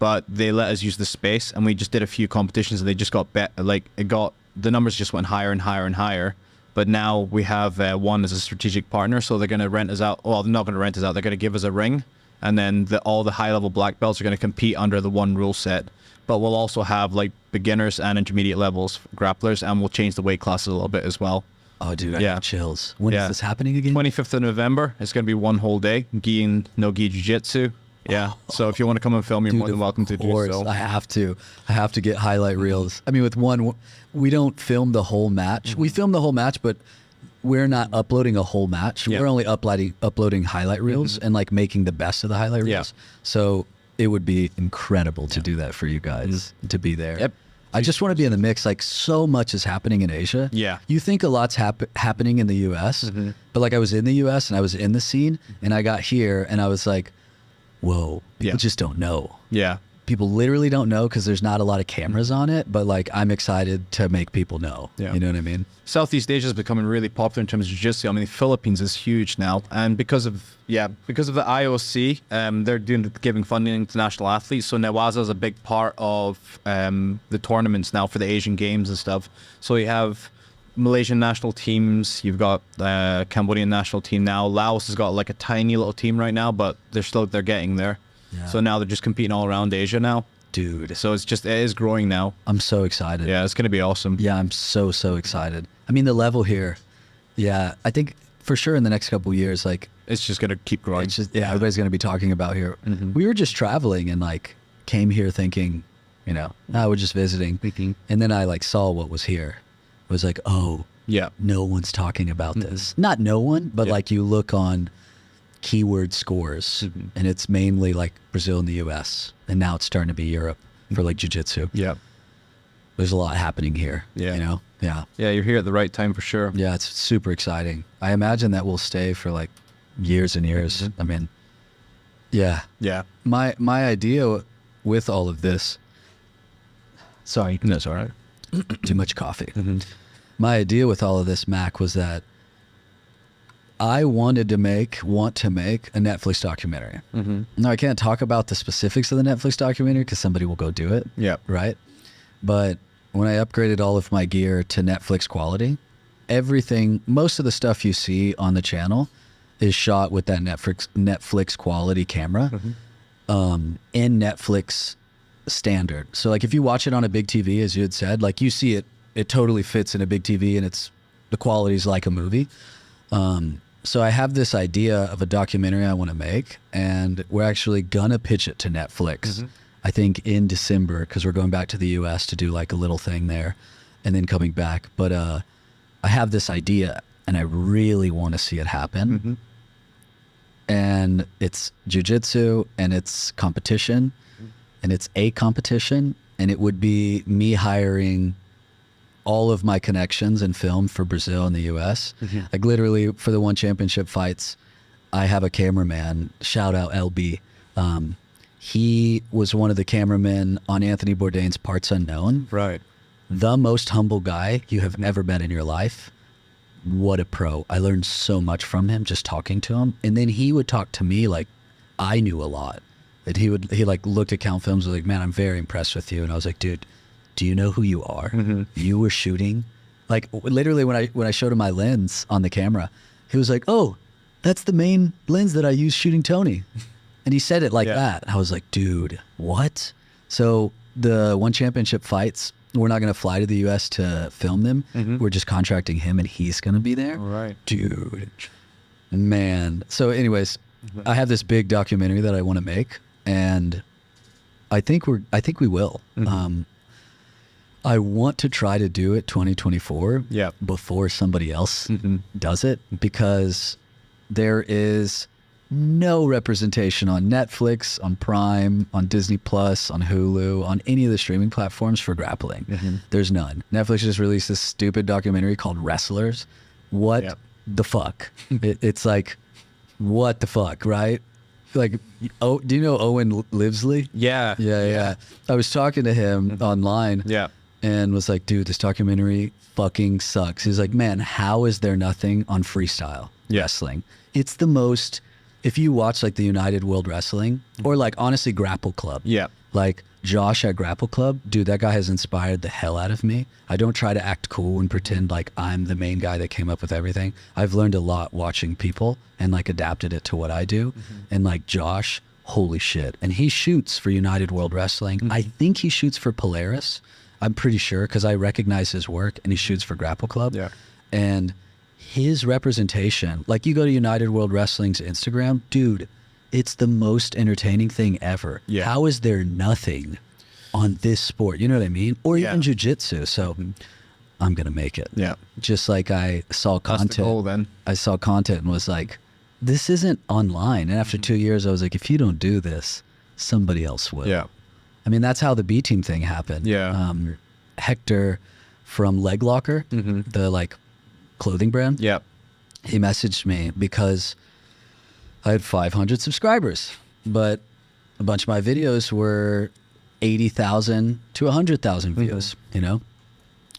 But they let us use the space, and we just did a few competitions, and they just got the numbers just went higher and higher and higher. But now we have One as a strategic partner, so they're going to rent us out. Well, they're not going to rent us out. They're going to give us a ring, and then all the high-level black belts are going to compete under the One rule set. But we'll also have like beginners and intermediate levels grapplers, and we'll change the weight classes a little bit as well. Oh, dude, I have chills. When is this happening again? 25th of November. It's going to be one whole day. Gi and no-gi jiu-jitsu. Yeah. So if you want to come and film, you're more than welcome to do so. I have to get highlight reels. I mean, with One, we don't film the whole match. We film the whole match, but we're not uploading a whole match. Yeah. We're only uploading highlight reels and like making the best of the highlight reels. Yeah. So it would be incredible to do that for you guys, to be there. Yep. I just want to be in the mix. Like, so much is happening in Asia. Yeah. You think a lot's happening in the U.S., but like I was in the U.S. and I was in the scene, and I got here and I was like, whoa, people just don't know. Yeah. people literally don't know because there's not a lot of cameras on it, but like I'm excited to make people know. Yeah. You know what I mean? Southeast Asia is becoming really popular in terms of jiu-jitsu. I mean, the Philippines is huge now, and because of the IOC, they're giving funding to national athletes. So Newaza is a big part of the tournaments now for the Asian Games and stuff. So you have Malaysian national teams, you've got Cambodian national team now. Laos has got like a tiny little team right now, but they're getting there. Yeah. So now they're just competing all around Asia now. Dude. So it is growing now. I'm so excited. Yeah, it's gonna be awesome. Yeah, I'm so excited. I mean, the level here, yeah, I think for sure in the next couple of years, like It's just gonna keep growing. it's just, yeah, everybody's gonna be talking about here. We were just traveling and like came here thinking, you know, we're just visiting. And then I like saw what was here. It was like, oh, Yeah. no one's talking about this. Not no one, but Yeah. like you look on keyword scores and it's mainly like Brazil and the US. And now it's starting to be Europe for like jiu-jitsu. Yeah. There's a lot happening here. Yeah. You know? Yeah. Yeah, you're here at the right time for sure. Yeah, it's super exciting. I imagine that will stay for like years and years. I mean, yeah. Yeah. My idea with all of this, sorry, That's all right. too much coffee. My idea with all of this, Mac, was that I want to make a Netflix documentary. Now, I can't talk about the specifics of the Netflix documentary because somebody will go do it. Yeah. Right? But when I upgraded all of my gear to Netflix quality, everything, most of the stuff you see on the channel is shot with that Netflix quality camera in Netflix standard. So like if you watch it on a big TV, as you had said, like you see it totally fits in a big TV and the quality is like a movie. So I have this idea of a documentary I want to make, and we're actually gonna pitch it to Netflix. I think in December, because we're going back to the US to do like a little thing there and then coming back. But I have this idea and I really want to see it happen. And it's jiu-jitsu and it's competition and it's a competition, and it would be me hiring all of my connections in film for Brazil and the US. Like literally for the one championship fights, I have a cameraman, Shoutout LB. He was one of the cameramen on Anthony Bourdain's Parts Unknown. Right. The most humble guy you have ever met in your life. What a pro. I learned so much from him just talking to him. And then he would talk to me like I knew a lot. And he like looked at CountFilms and was like, man, I'm very impressed with you. And I was like, dude, do you know who you are? You were shooting. Like literally when I showed him my lens on the camera, he was like, oh, that's the main lens that I use shooting Tony. And he said it like that. I was like, dude, what? So the one championship fights, we're not going to fly to the US to film them. We're just contracting him and he's going to be there. Right. Dude, man. So anyways, I have this big documentary that I want to make, and I think we will. I want to try to do it 2024 before somebody else does it, because there is no representation on Netflix, on Prime, on Disney Plus, on Hulu, on any of the streaming platforms for grappling. There's none. Netflix just released this stupid documentary called Wrestlers. What the fuck? It's like, what the fuck, right? Like, oh, do you know Owen Livesley? Yeah. I was talking to him online and was like, dude, this documentary fucking sucks. He's like, man, how is there nothing on freestyle wrestling? It's the most... If you watch like the United World Wrestling or like honestly Grapple Club, like Josh at Grapple Club, dude, that guy has inspired the hell out of me. I don't try to act cool and pretend like I'm the main guy that came up with everything. I've learned a lot watching people and like adapted it to what I do. And like Josh, holy shit. And he shoots for United World Wrestling. I think he shoots for Polaris. I'm pretty sure because I recognize his work, and he shoots for Grapple Club. And his representation, like you go to United World Wrestling's Instagram, dude, it's the most entertaining thing ever. How is there nothing on this sport? You know what I mean? Or even jiu-jitsu. So I'm going to make it. Just like I saw content. That's the goal, then. I saw content and was like, this isn't online. And after 2 years, I was like, if you don't do this, somebody else will. I mean, that's how the B Team thing happened. Hector from Leg Locker, the like clothing brand. He messaged me because I had 500 subscribers, but a bunch of my videos were 80,000 to 100,000 views, you know?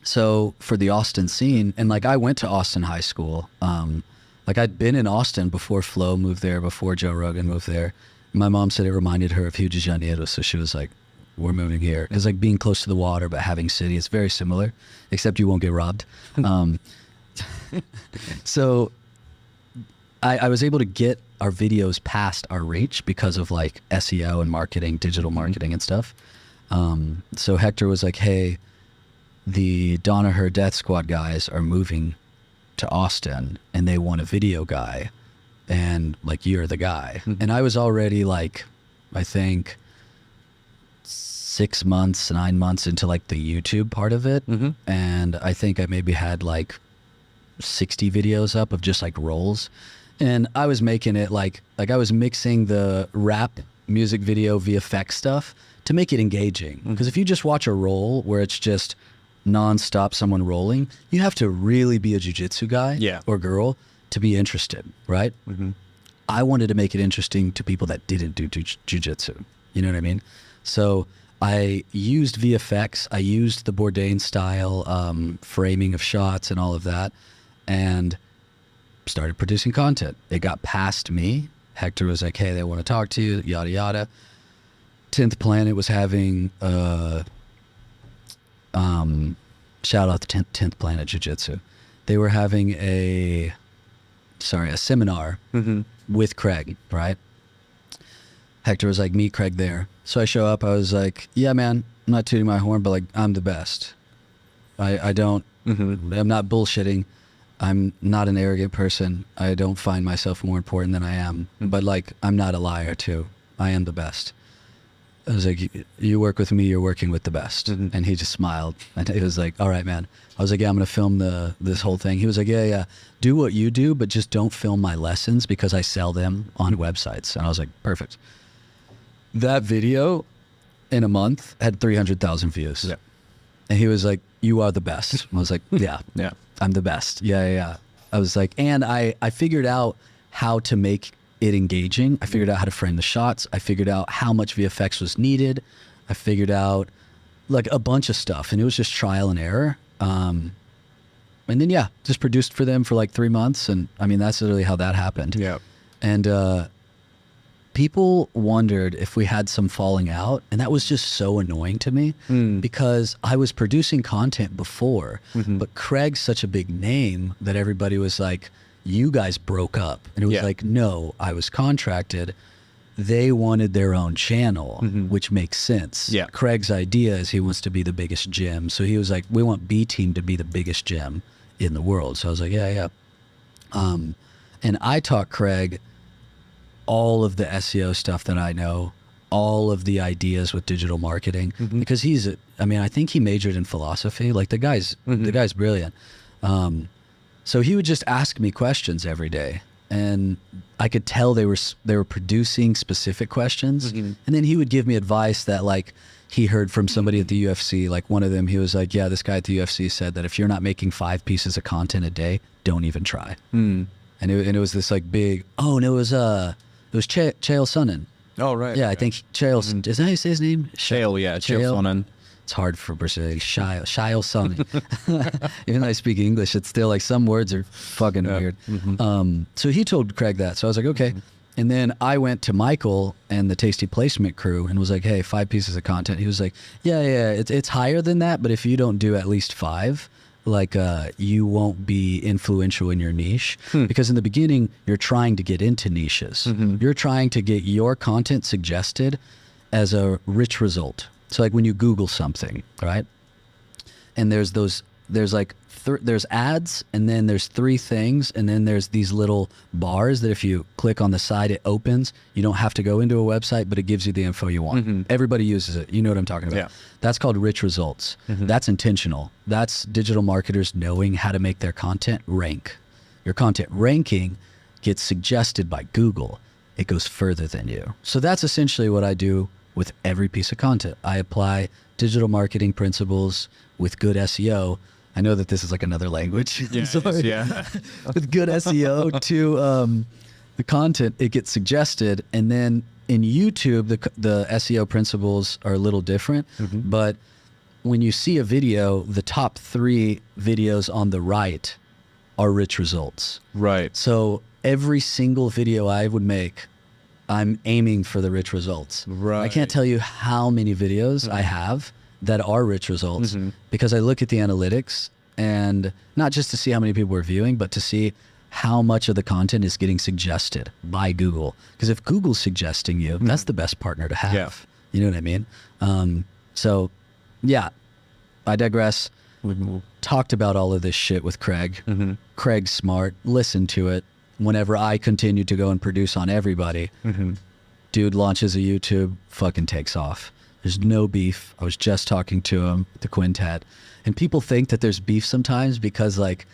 So for the Austin scene, and like I went to Austin high school. Like I'd been in Austin before Flo moved there, before Joe Rogan moved there. My mom said it reminded her of Rio de Janeiro, so she was like, we're moving here. It's like being close to the water, but having city. It's very similar, except you won't get robbed. So I was able to get our videos past our reach because of like SEO and marketing, digital marketing and stuff. So Hector was like, hey, the Danaher Death Squad guys are moving to Austin and they want a video guy, and like you're the guy. And I was already like, I think 6 months, 9 months into like the YouTube part of it. And I think I maybe had like 60 videos up of just like rolls. And I was making it like I was mixing the rap music video VFX stuff to make it engaging. Because if you just watch a roll where it's just nonstop someone rolling, you have to really be a jiu-jitsu guy or girl to be interested, right? I wanted to make it interesting to people that didn't do jiu-jitsu. You know what I mean? So I used VFX. I used the Bourdain style framing of shots and all of that, and started producing content. It got past me. Hector was like, hey, they want to talk to you, yada, yada. 10th Planet was having shout out to 10th Planet Jiu-Jitsu. They were having a seminar with Craig, right? Hector was like, meet Craig there. So I show up, I was like, yeah, man, I'm not tooting my horn, but like, I'm the best. I don't, I'm not bullshitting. I'm not an arrogant person. I don't find myself more important than I am. But like, I'm not a liar too. I am the best. I was like, you work with me, you're working with the best. And he just smiled. And he was like, all right, man. I was like, yeah, I'm going to film this whole thing. He was like, yeah, do what you do, but just don't film my lessons because I sell them on websites. And I was like, perfect. That video in a month had 300,000 views. Yeah. And he was like, you are the best. I was like, yeah, I'm the best. Yeah. I was like, and I figured out how to make it engaging. I figured out how to frame the shots. I figured out how much VFX was needed. I figured out like a bunch of stuff, and it was just trial and error. And then, just produced for them for like 3 months. And I mean, that's literally how that happened. Yeah. And, people wondered if we had some falling out, and that was just so annoying to me because I was producing content before, but Craig's such a big name that everybody was like, you guys broke up. And it was like, no, I was contracted. They wanted their own channel, which makes sense. Yeah. Craig's idea is he wants to be the biggest gym. So he was like, we want B Team to be the biggest gym in the world. So I was like, yeah. And I taught Craig all of the SEO stuff that I know, all of the ideas with digital marketing, because I think he majored in philosophy. Like the guy's brilliant. So he would just ask me questions every day, and I could tell they were producing specific questions. And then he would give me advice that like he heard from somebody at the UFC. Like one of them, he was like, yeah, this guy at the UFC said that if you're not making 5 pieces of content a day, don't even try. And it was this like big, and it was Chael Sonnen. Oh, right. Yeah, I think Chael, is that how you say his name? Chael, yeah, Chael Sonnen. It's hard for Brazilian. Chael Sonnen. Even though I speak English, it's still like some words are fucking weird. So he told Craig that. So I was like, okay. And then I went to Michael and the Tasty Placement crew and was like, hey, 5 pieces of content. He was like, yeah, it's higher than that, but if you don't do at least 5, like you won't be influential in your niche. Because in the beginning, you're trying to get into niches. You're trying to get your content suggested as a rich result. So like when you Google something, right? And there's ads, and then there's 3 things, and then there's these little bars that if you click on the side, it opens. You don't have to go into a website, but it gives you the info you want. Everybody uses it. You know what I'm talking about. Yeah. That's called rich results. That's intentional. That's digital marketers knowing how to make their content rank. Your content ranking gets suggested by Google. It goes further than you. So that's essentially what I do with every piece of content. I apply digital marketing principles with good SEO. I know that this is like another language. Yeah. With good SEO to the content, it gets suggested, and then in YouTube, the SEO principles are a little different, but when you see a video, the top 3 videos on the right are rich results. Right. So every single video I would make, I'm aiming for the rich results. Right. I can't tell you how many videos I have that are rich results because I look at the analytics, and not just to see how many people are viewing, but to see how much of the content is getting suggested by Google. Because if Google's suggesting you, that's the best partner to have. Yeah. You know what I mean? So yeah, I digress. Talked about all of this shit with Craig. Craig's smart. Listened to it. Whenever I continue to go and produce on everybody, dude launches a YouTube, fucking takes off. There's no beef. I was just talking to him, the quintet. And people think that there's beef sometimes because like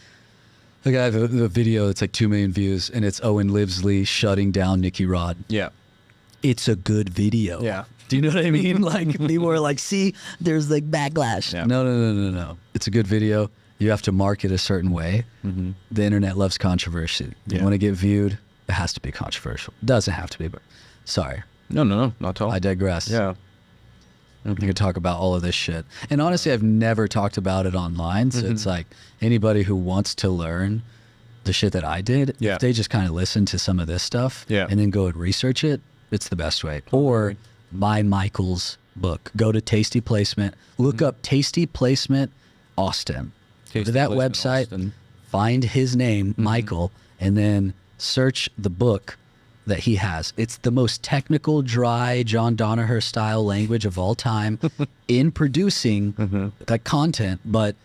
I have a video that's like 2 million views and it's Owen Livesley shutting down Nicky Rod. Yeah. It's a good video. Yeah. Do you know what I mean? Like people are like, see, there's like backlash. Yeah. No. It's a good video. You have to market a certain way. The internet loves controversy. You want to get viewed, it has to be controversial. Doesn't have to be, but sorry. No, not at all. I digress. Yeah. You can talk about all of this shit. And honestly, I've never talked about it online. So it's like anybody who wants to learn the shit that I did, if they just kind of listen to some of this stuff and then go and research it, it's the best way. Or buy Michael's book. Go to Tasty Placement. Look up Tasty Placement Austin. Go to that website, find his name, Michael, and then search the book that he has. It's the most technical, dry, John Danaher style language of all time in producing that content, but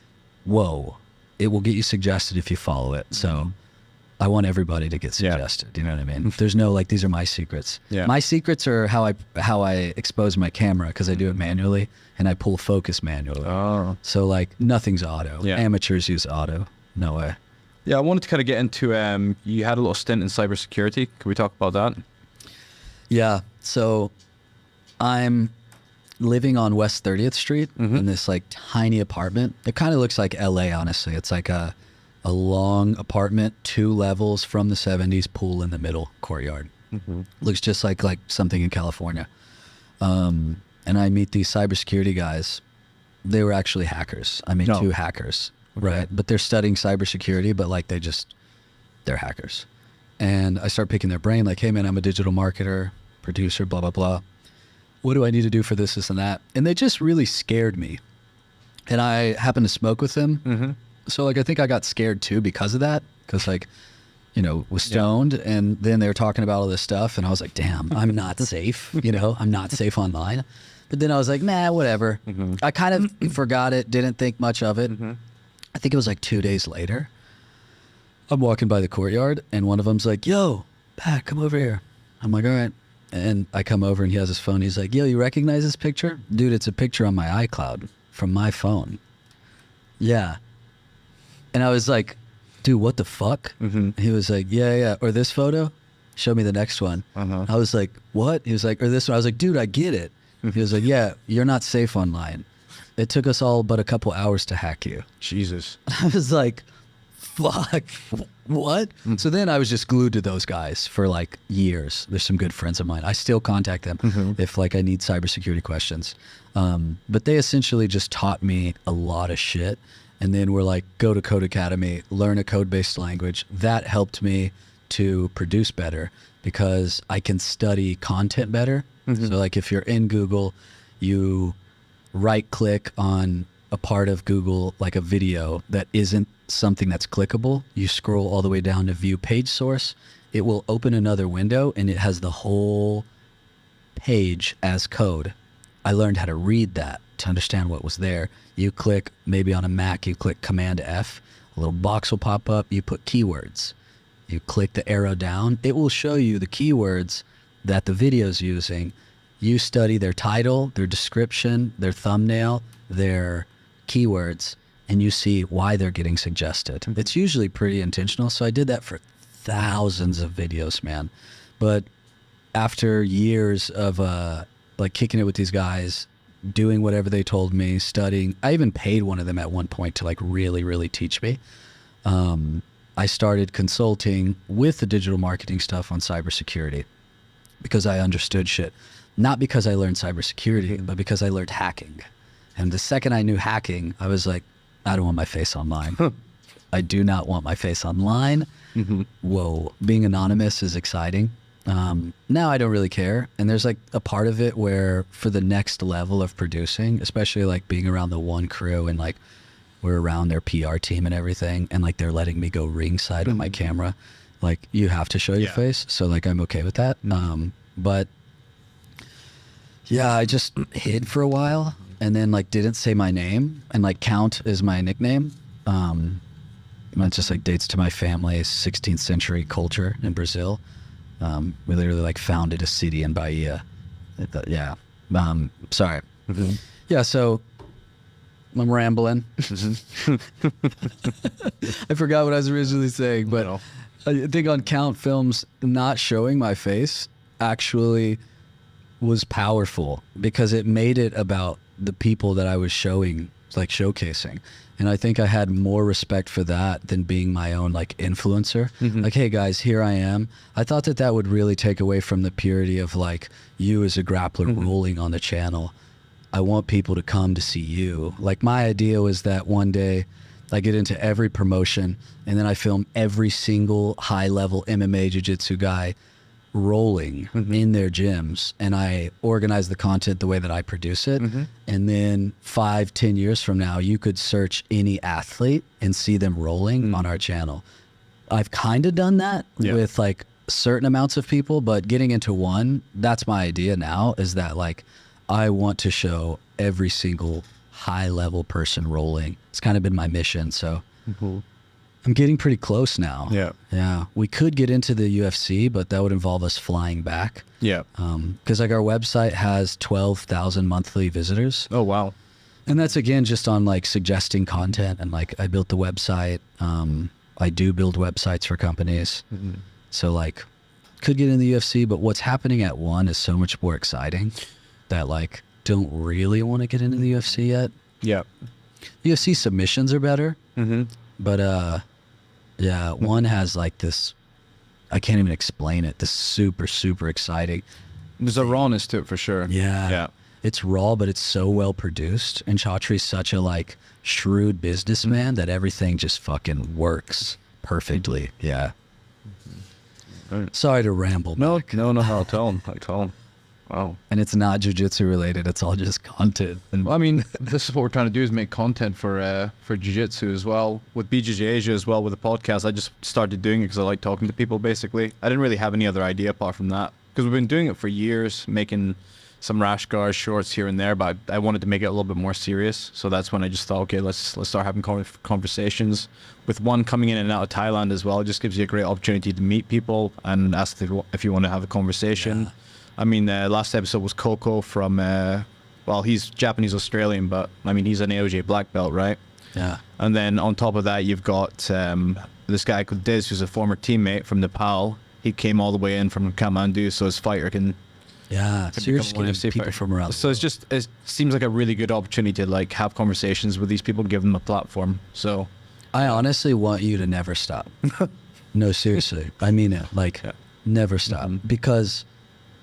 whoa, it will get you suggested if you follow it. So I want everybody to get suggested. You know what I mean? There's no like, these are my secrets. My secrets are how I expose my camera because I do it manually and I pull focus manually. Oh. So like nothing's auto. Amateurs use auto. No way. Yeah, I wanted to kind of get into, you had a little stint in cybersecurity. Can we talk about that? Yeah. So I'm living on West 30th Street in this like tiny apartment. It kind of looks like LA, honestly. It's like a long apartment, 2 levels from the 70s, pool in the middle, courtyard. Looks just like something in California. And I meet these cybersecurity guys. They were actually hackers. I meet 2 hackers. Right. But they're studying cybersecurity, but like they're hackers. And I start picking their brain like, hey man, I'm a digital marketer, producer, blah, blah, blah. What do I need to do for this and that? And they just really scared me. And I happened to smoke with them. So like, I think I got scared too because of that. Because like, you know, was stoned and then they were talking about all this stuff. And I was like, damn, I'm not safe. You know, I'm not safe online. But then I was like, nah, whatever. I kind of forgot it, didn't think much of it. I think it was like 2 days later. I'm walking by the courtyard and one of them's like, yo, Pat, come over here. I'm like, all right. And I come over and he has his phone. He's like, yo, you recognize this picture? Dude, it's a picture on my iCloud from my phone. Yeah. And I was like, dude, what the fuck? He was like, yeah. Or this photo? Show me the next one. I was like, what? He was like, or this one. I was like, dude, I get it. He was like, yeah, you're not safe online. It took us all but a couple hours to hack you. Jesus. I was like, fuck, what? So then I was just glued to those guys for like years. There's some good friends of mine. I still contact them if like I need cybersecurity questions. But they essentially just taught me a lot of shit. And then we're like, go to Code Academy, learn a code-based language. That helped me to produce better because I can study content better. So like if you're in Google, you right click on a part of Google, like a video that isn't something that's clickable, you scroll all the way down to view page source, it will open another window and it has the whole page as code. I learned how to read that to understand what was there. You click, maybe on a Mac, you click Command F, a little box will pop up, you put keywords. You click the arrow down, it will show you the keywords that the video's using. You study their title, their description, their thumbnail, their keywords, and you see why they're getting suggested. It's usually pretty intentional. So I did that for thousands of videos, man. But after years of like kicking it with these guys, doing whatever they told me, studying, I even paid one of them at one point to like really, really teach me. I started consulting with the digital marketing stuff on cybersecurity. because I understood shit. Not because I learned cybersecurity, but because I learned hacking. And the second I knew hacking, I was like, I don't want my face online. I do not want my face online. Whoa, being anonymous is exciting. Now I don't really care. And there's like a part of it where for the next level of producing, especially like being around the one crew and like we're around their PR team and everything, and like they're letting me go ringside with my camera, like you have to show your face. So like I'm okay with that. But yeah, I just hid for a while and then like didn't say my name, and like Count is my nickname. It just like dates to my family's 16th century culture in Brazil. We literally like founded a city in Bahia. Yeah. Sorry. Yeah. So I'm rambling. I forgot what I was originally saying, but I think on Count Films, not showing my face actually was powerful because it made it about the people that I was showing, like showcasing. And I think I had more respect for that than being my own like influencer. Like, hey guys, here I am. I thought that that would really take away from the purity of like you as a grappler rolling on the channel. I want people to come to see you. Like my idea was that one day I get into every promotion and then I film every single high level MMA jiu-jitsu guy rolling in their gyms, and I organize the content the way that I produce it. And then 5-10 years from now, you could search any athlete and see them rolling on our channel. I've kind of done that with like certain amounts of people, but getting into one, that's my idea now, is that like I want to show every single high level person rolling. It's kind of been my mission. So I'm getting pretty close now. Yeah. We could get into the UFC, but that would involve us flying back. Because like our website has 12,000 monthly visitors. Oh, wow. And that's again just on like suggesting content, and like I built the website. I do build websites for companies. So like could get in the UFC, but what's happening at one is so much more exciting that like don't really want to get into the UFC yet. UFC submissions are better. But yeah, one has like this, I can't even explain it, this super, super exciting. There's a rawness to it for sure. Yeah. It's raw, but it's so well produced. And Chaudhry's such a like shrewd businessman that everything just fucking works perfectly. Yeah. Sorry to ramble. No, back. no, I'll tell him. Wow. And it's not jiu-jitsu related. It's all just content. And Well, I mean, this is what we're trying to do, is make content for jiu-jitsu as well. With bjjlifestyle as well, with the podcast, I just started doing it because I like talking to people, basically. I didn't really have any other idea apart from that. Because we've been doing it for years, making some rash guards, shorts here and there, but I wanted to make it a little bit more serious. So that's when I just thought, okay, let's start having conversations. With one coming in and out of Thailand as well, it just gives you a great opportunity to meet people and ask if you want to have a conversation. Yeah. I mean, last episode was Coco from, well, he's Japanese-Australian, but I mean, he's an AOJ black belt, right? yeah. And then on top of that, you've got this guy called Diz, who's a former teammate from Nepal. He came all the way in from Kathmandu, so his fighter can Yeah. So you're just become one getting UFC people fighter. from around. So it seems like a really good opportunity to like have conversations with these people, give them a platform. So I honestly want you to never stop. No, seriously. I mean it. Like, never stop. Because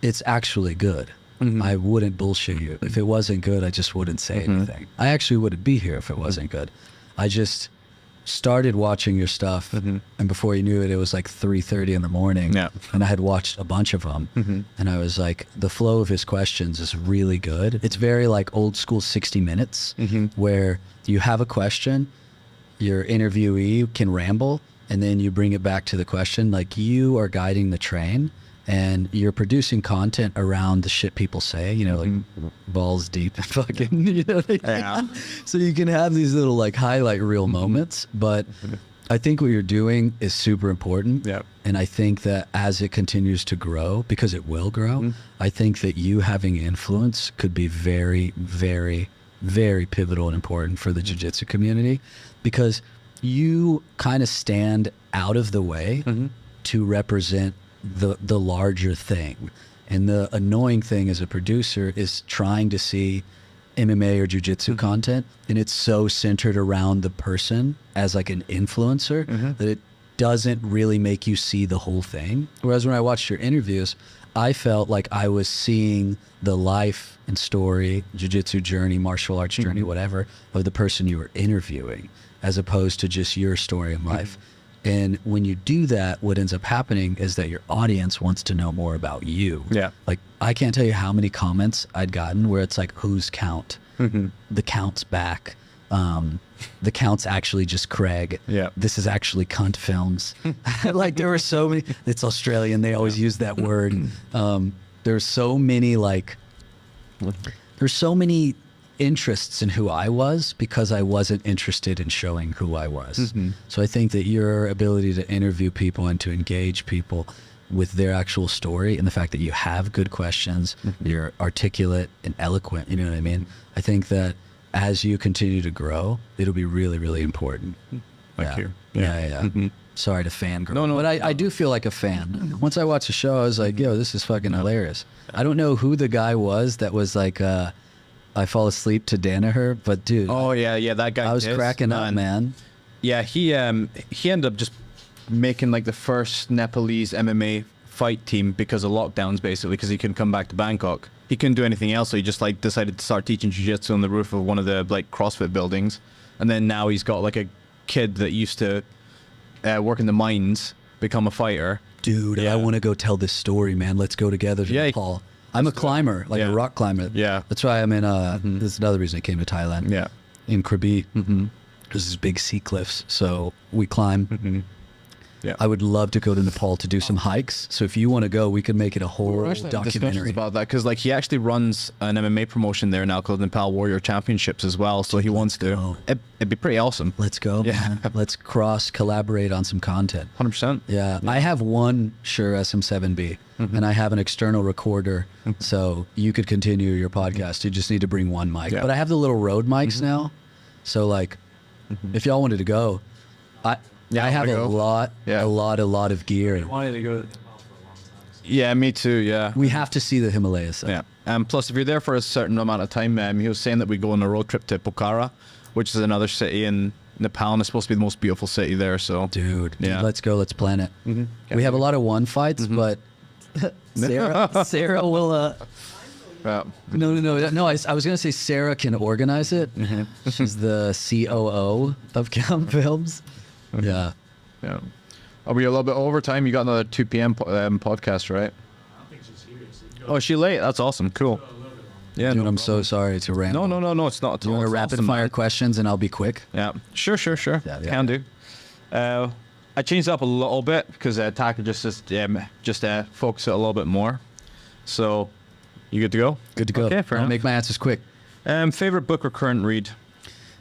it's actually good. I wouldn't bullshit you. If it wasn't good, I just wouldn't say anything. I actually wouldn't be here if it wasn't good. I just started watching your stuff, and before you knew it, it was like 3:30 in the morning. Yeah. And I had watched a bunch of them. And I was like, the flow of his questions is really good. It's very like old school 60 Minutes, where you have a question, your interviewee can ramble, and then you bring it back to the question. Like, you are guiding the train, and you're producing content around the shit people say, you know, like balls deep and fucking, you know what I mean? Yeah. So you can have these little like highlight reel moments, but I think what you're doing is super important. Yeah. And I think that as it continues to grow, because it will grow, I think that you having influence could be very, very, very pivotal and important for the jiu-jitsu community, because you kind of stand out of the way to represent the larger thing. And the annoying thing as a producer is trying to see MMA or jiu-jitsu content, and it's so centered around the person as like an influencer that it doesn't really make you see the whole thing. Whereas when I watched your interviews, I felt like I was seeing the life and story, jiu-jitsu journey, martial arts journey, whatever, of the person you were interviewing, as opposed to just your story in life. And when you do that, what ends up happening is that your audience wants to know more about you. Yeah. Like, I can't tell you how many comments I'd gotten where it's like, who's Count? The Count's back. The Count's actually just Craig. Yeah. This is actually CountFilms. Like, there were so many, it's Australian, they always use that word. There's so many, like, there's so many interests in who I was because I wasn't interested in showing who I was. So I think that your ability to interview people and to engage people with their actual story, and the fact that you have good questions, you're articulate and eloquent, you know what I mean? I think that as you continue to grow, it'll be really, really important. Thank you. Yeah. Sorry to fangirl. No. But I do feel like a fan. Once I watched the show, I was like, yo, this is fucking hilarious. I don't know who the guy was that was like, I fall asleep to Danaher, but dude. Oh yeah, that guy. I was cracking up, man. Yeah, he ended up just making like the first Nepalese MMA fight team because of lockdowns, basically, because he couldn't come back to Bangkok. He couldn't do anything else, so he just like decided to start teaching jiu-jitsu on the roof of one of the like CrossFit buildings. And then now he's got like a kid that used to work in the mines become a fighter. Dude, I want to go tell this story, man. Let's go together to Nepal. I'm a climber, like a rock climber. Yeah. That's why I'm in, this is another reason I came to Thailand. Yeah. In Krabi. There's these big sea cliffs, so we climb. Yeah. I would love to go to Nepal to do some hikes. So if you want to go, we could make it a whole Discussions documentary. about that, because like he actually runs an MMA promotion there now called Nepal Warrior Championships as well. So he wants to. It'd be pretty awesome. Let's go. Yeah. Man. Let's collaborate on some content. 100%. Yeah. I have one Shure SM7B and I have an external recorder. So you could continue your podcast. You just need to bring one mic. Yeah. But I have the little Rode mics now. So like, if y'all wanted to go, I have a lot of gear. Wanted to go to Nepal for a long time. Yeah, me too. Yeah. We have to see the Himalayas. Though. Yeah. Plus, if you're there for a certain amount of time, he was saying that we go on a road trip to Pokhara, which is another city in Nepal, and it's supposed to be the most beautiful city there. So, dude, yeah. Let's go. Let's plan it. We have a lot of one fights, but Sarah will. No. I was gonna say Sarah can organize it. She's the COO of CountFilms. Yeah. Are we a little bit over time? You got another 2 p.m. podcast, right? I don't think she's here. So you can Oh, is she late? That's awesome. Cool. Yeah. Dude, no I'm so sorry to ramble. No. It's not. Do you want to rapid fire questions and I'll be quick? Yeah. Sure. Yeah. Can do. I changed it up a little bit because Taka just focus it a little bit more. So, you good to go? Good to go. Okay, fair I'll enough. make my answers quick. Favorite book or current read?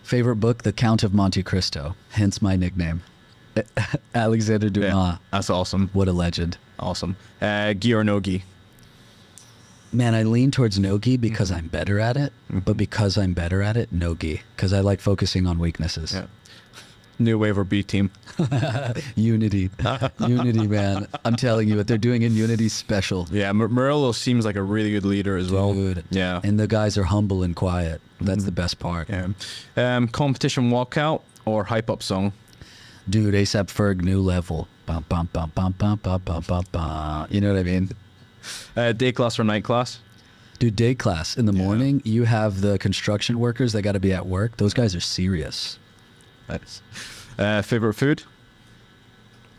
Favorite book, The Count of Monte Cristo, hence my nickname. Alexander Dumas. Yeah, that's awesome. What a legend. Awesome. Gi or no gi? Man, I lean towards no-gi because I'm better at it, but because I'm better at it, no-gi, because I like focusing on weaknesses. Yeah. New Wave or B Team? Unity. Unity, man. I'm telling you, what they're doing in Unity's special. Yeah, Murillo seems like a really good leader as well. Dude. Yeah. And the guys are humble and quiet. That's the best part. Yeah. Competition walkout or hype up song? Dude, ASAP Ferg, new level. Bum, bum, bum, bum, bum, bum, bum, bum, bum. You know what I mean? Day class or night class? Dude, day class. In the morning, you have the construction workers that got to be at work. Those guys are serious. Nice. Favorite food?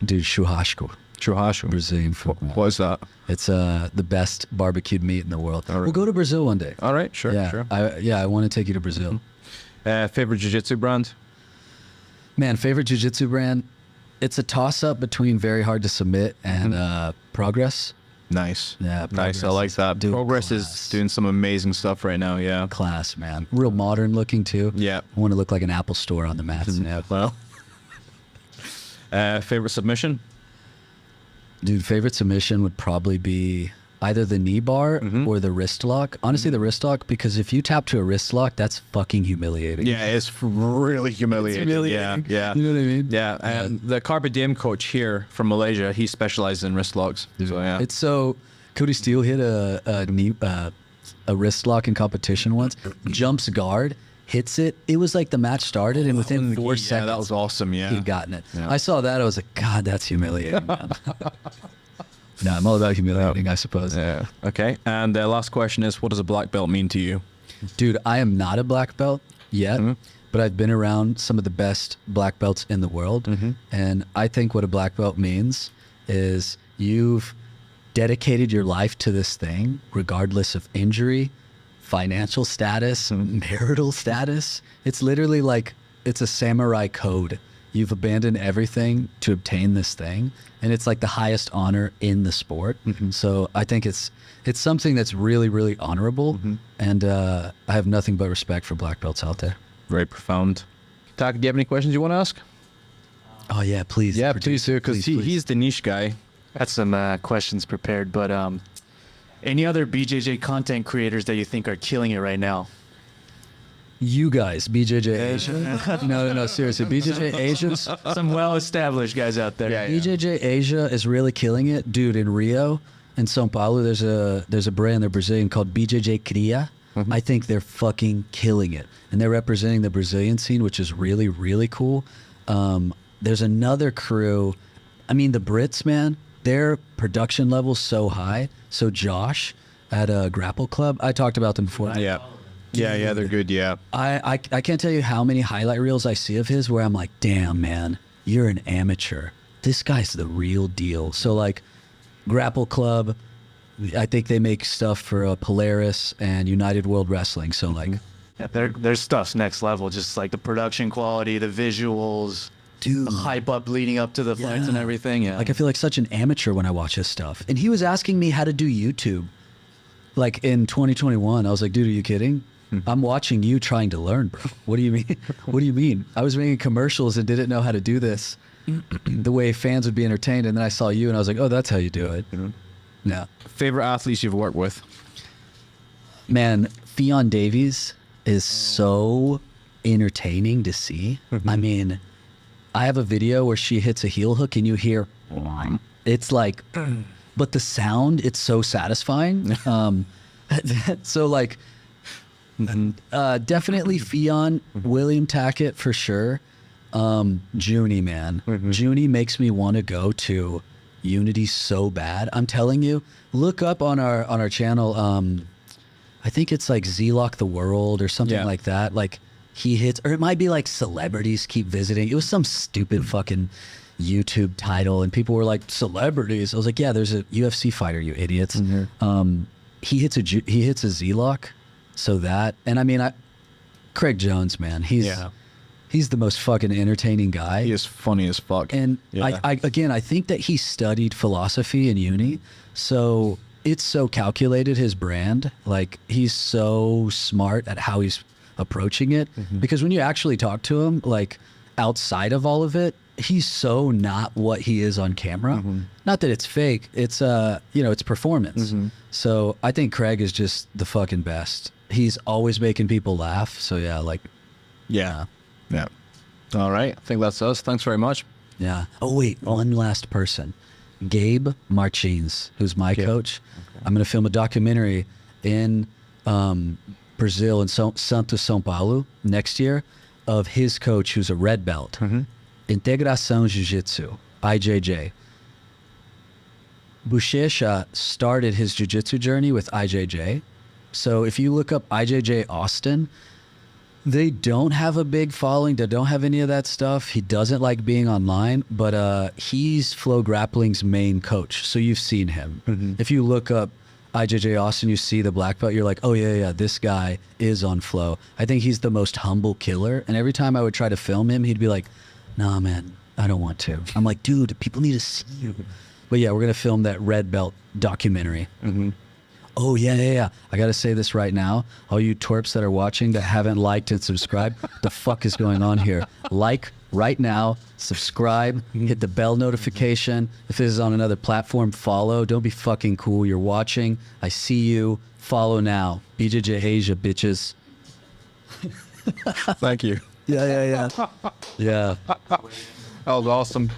Dude, churrasco. Churrasco. Brazilian food. Man. What is that? It's the best barbecued meat in the world. All right. We'll go to Brazil one day. All right, sure, Yeah, sure. I want to take you to Brazil. Favorite jiu-jitsu brand? Man, favorite jiu-jitsu brand? It's a toss-up between Very Hard to Submit and Progress. Nice. Yeah, nice. I Progress like is that. doing Progress class. is doing some amazing stuff right now. Yeah. Class, man. Real modern looking too. Yeah. I want to look like an Apple store on the mats. Yeah. Well. Favorite submission? Dude, favorite submission would probably be either the knee bar or the wrist lock. Honestly, the wrist lock, because if you tap to a wrist lock, that's fucking humiliating. Yeah, it's really humiliating. It's humiliating. Yeah. You know what I mean? Yeah, and the Carpe Diem coach here from Malaysia, he specializes in wrist locks. So yeah, It's so Cody Steele hit a wrist lock in competition once, jumps guard, hits it. It was like the match started, and within 4 seconds, yeah, that was awesome. Yeah, he'd gotten it. Yeah. I saw that. I was like, God, that's humiliating, man. No, I'm all about humiliating, I suppose. Yeah. Okay. And the last question is, what does a black belt mean to you? Dude, I am not a black belt yet, but I've been around some of the best black belts in the world. And I think what a black belt means is you've dedicated your life to this thing, regardless of injury, financial status, marital status. It's literally like it's a samurai code. You've abandoned everything to obtain this thing, and it's like the highest honor in the sport. So I think it's something that's really, really honorable, and I have nothing but respect for black belts out there. Very profound. Tak, do you have any questions you want to ask? Oh yeah, please. Yeah, please do, because he's the niche guy. Got some questions prepared, but any other BJJ content creators that you think are killing it right now? You guys, BJJ Asia. No, seriously, BJJ Asia's. Some well-established guys out there. BJJ Asia is really killing it, dude. In Rio and São Paulo, there's a brand, they're Brazilian, called BJJ Cria. I think they're fucking killing it, and they're representing the Brazilian scene, which is really, really cool. There's another crew. I mean, the Brits, man, their production level's so high. So Josh at a Grapple Club, I talked about them before. Yeah, they're good, yeah. I can't tell you how many highlight reels I see of his where I'm like, damn, man, you're an amateur. This guy's the real deal. So like Grapple Club, I think they make stuff for Polaris and United World Wrestling. So like, Yeah, their stuff's next level. Just like the production quality, the visuals, dude, the hype up leading up to the fights and everything. Yeah. like I feel like such an amateur when I watch his stuff. And he was asking me how to do YouTube. Like in 2021, I was like, dude, are you kidding? I'm watching you trying to learn, bro. What do you mean? What do you mean? I was making commercials and didn't know how to do this the way fans would be entertained. And then I saw you and I was like, oh, that's how you do it. Yeah. Favorite athletes you've worked with? Man, Fionn Davies is so entertaining to see. I mean, I have a video where she hits a heel hook and you hear, it's like, but the sound, it's so satisfying. So like, definitely Fionn, William Tackett for sure. Junie, man. Junie makes me want to go to Unity so bad. I'm telling you, look up on our channel. I think it's like Z-Lock the World or something like that. Like he hits, or it might be like celebrities keep visiting. It was some stupid fucking YouTube title, and people were like, celebrities. I was like, yeah, there's a UFC fighter, you idiots. He hits a Z-Lock. So that, and I mean, Craig Jones, man, he's the most fucking entertaining guy. He is funny as fuck. And I think that he studied philosophy in uni, so it's so calculated, his brand. Like he's so smart at how he's approaching it. Because when you actually talk to him, like outside of all of it, he's so not what he is on camera. Not that it's fake. It's it's performance. So I think Craig is just the fucking best. He's always making people laugh. So yeah, like, yeah. All right. I think that's us. Thanks very much. Yeah. Oh wait, one last person, Gabe Martins, who's my coach. I'm gonna film a documentary in Brazil in Santo São Paulo next year of his coach, who's a red belt, Integração Jiu-Jitsu, IJJ. Buchecha started his jiu-jitsu journey with IJJ. So if you look up IJJ Austin, they don't have a big following. They don't have any of that stuff. He doesn't like being online, but he's Flow Grappling's main coach. So you've seen him. If you look up IJJ Austin, you see the black belt, you're like, oh yeah, this guy is on Flow. I think he's the most humble killer. And every time I would try to film him, he'd be like, nah, man, I don't want to. I'm like, dude, people need to see you. But yeah, we're going to film that red belt documentary. Oh, yeah. I got to say this right now. All you twerps that are watching that haven't liked and subscribed, the fuck is going on here? Like right now, subscribe, hit the bell notification. If this is on another platform, follow. Don't be fucking cool. You're watching. I see you. Follow now. BJJ Asia, bitches. Thank you. Yeah. That was awesome.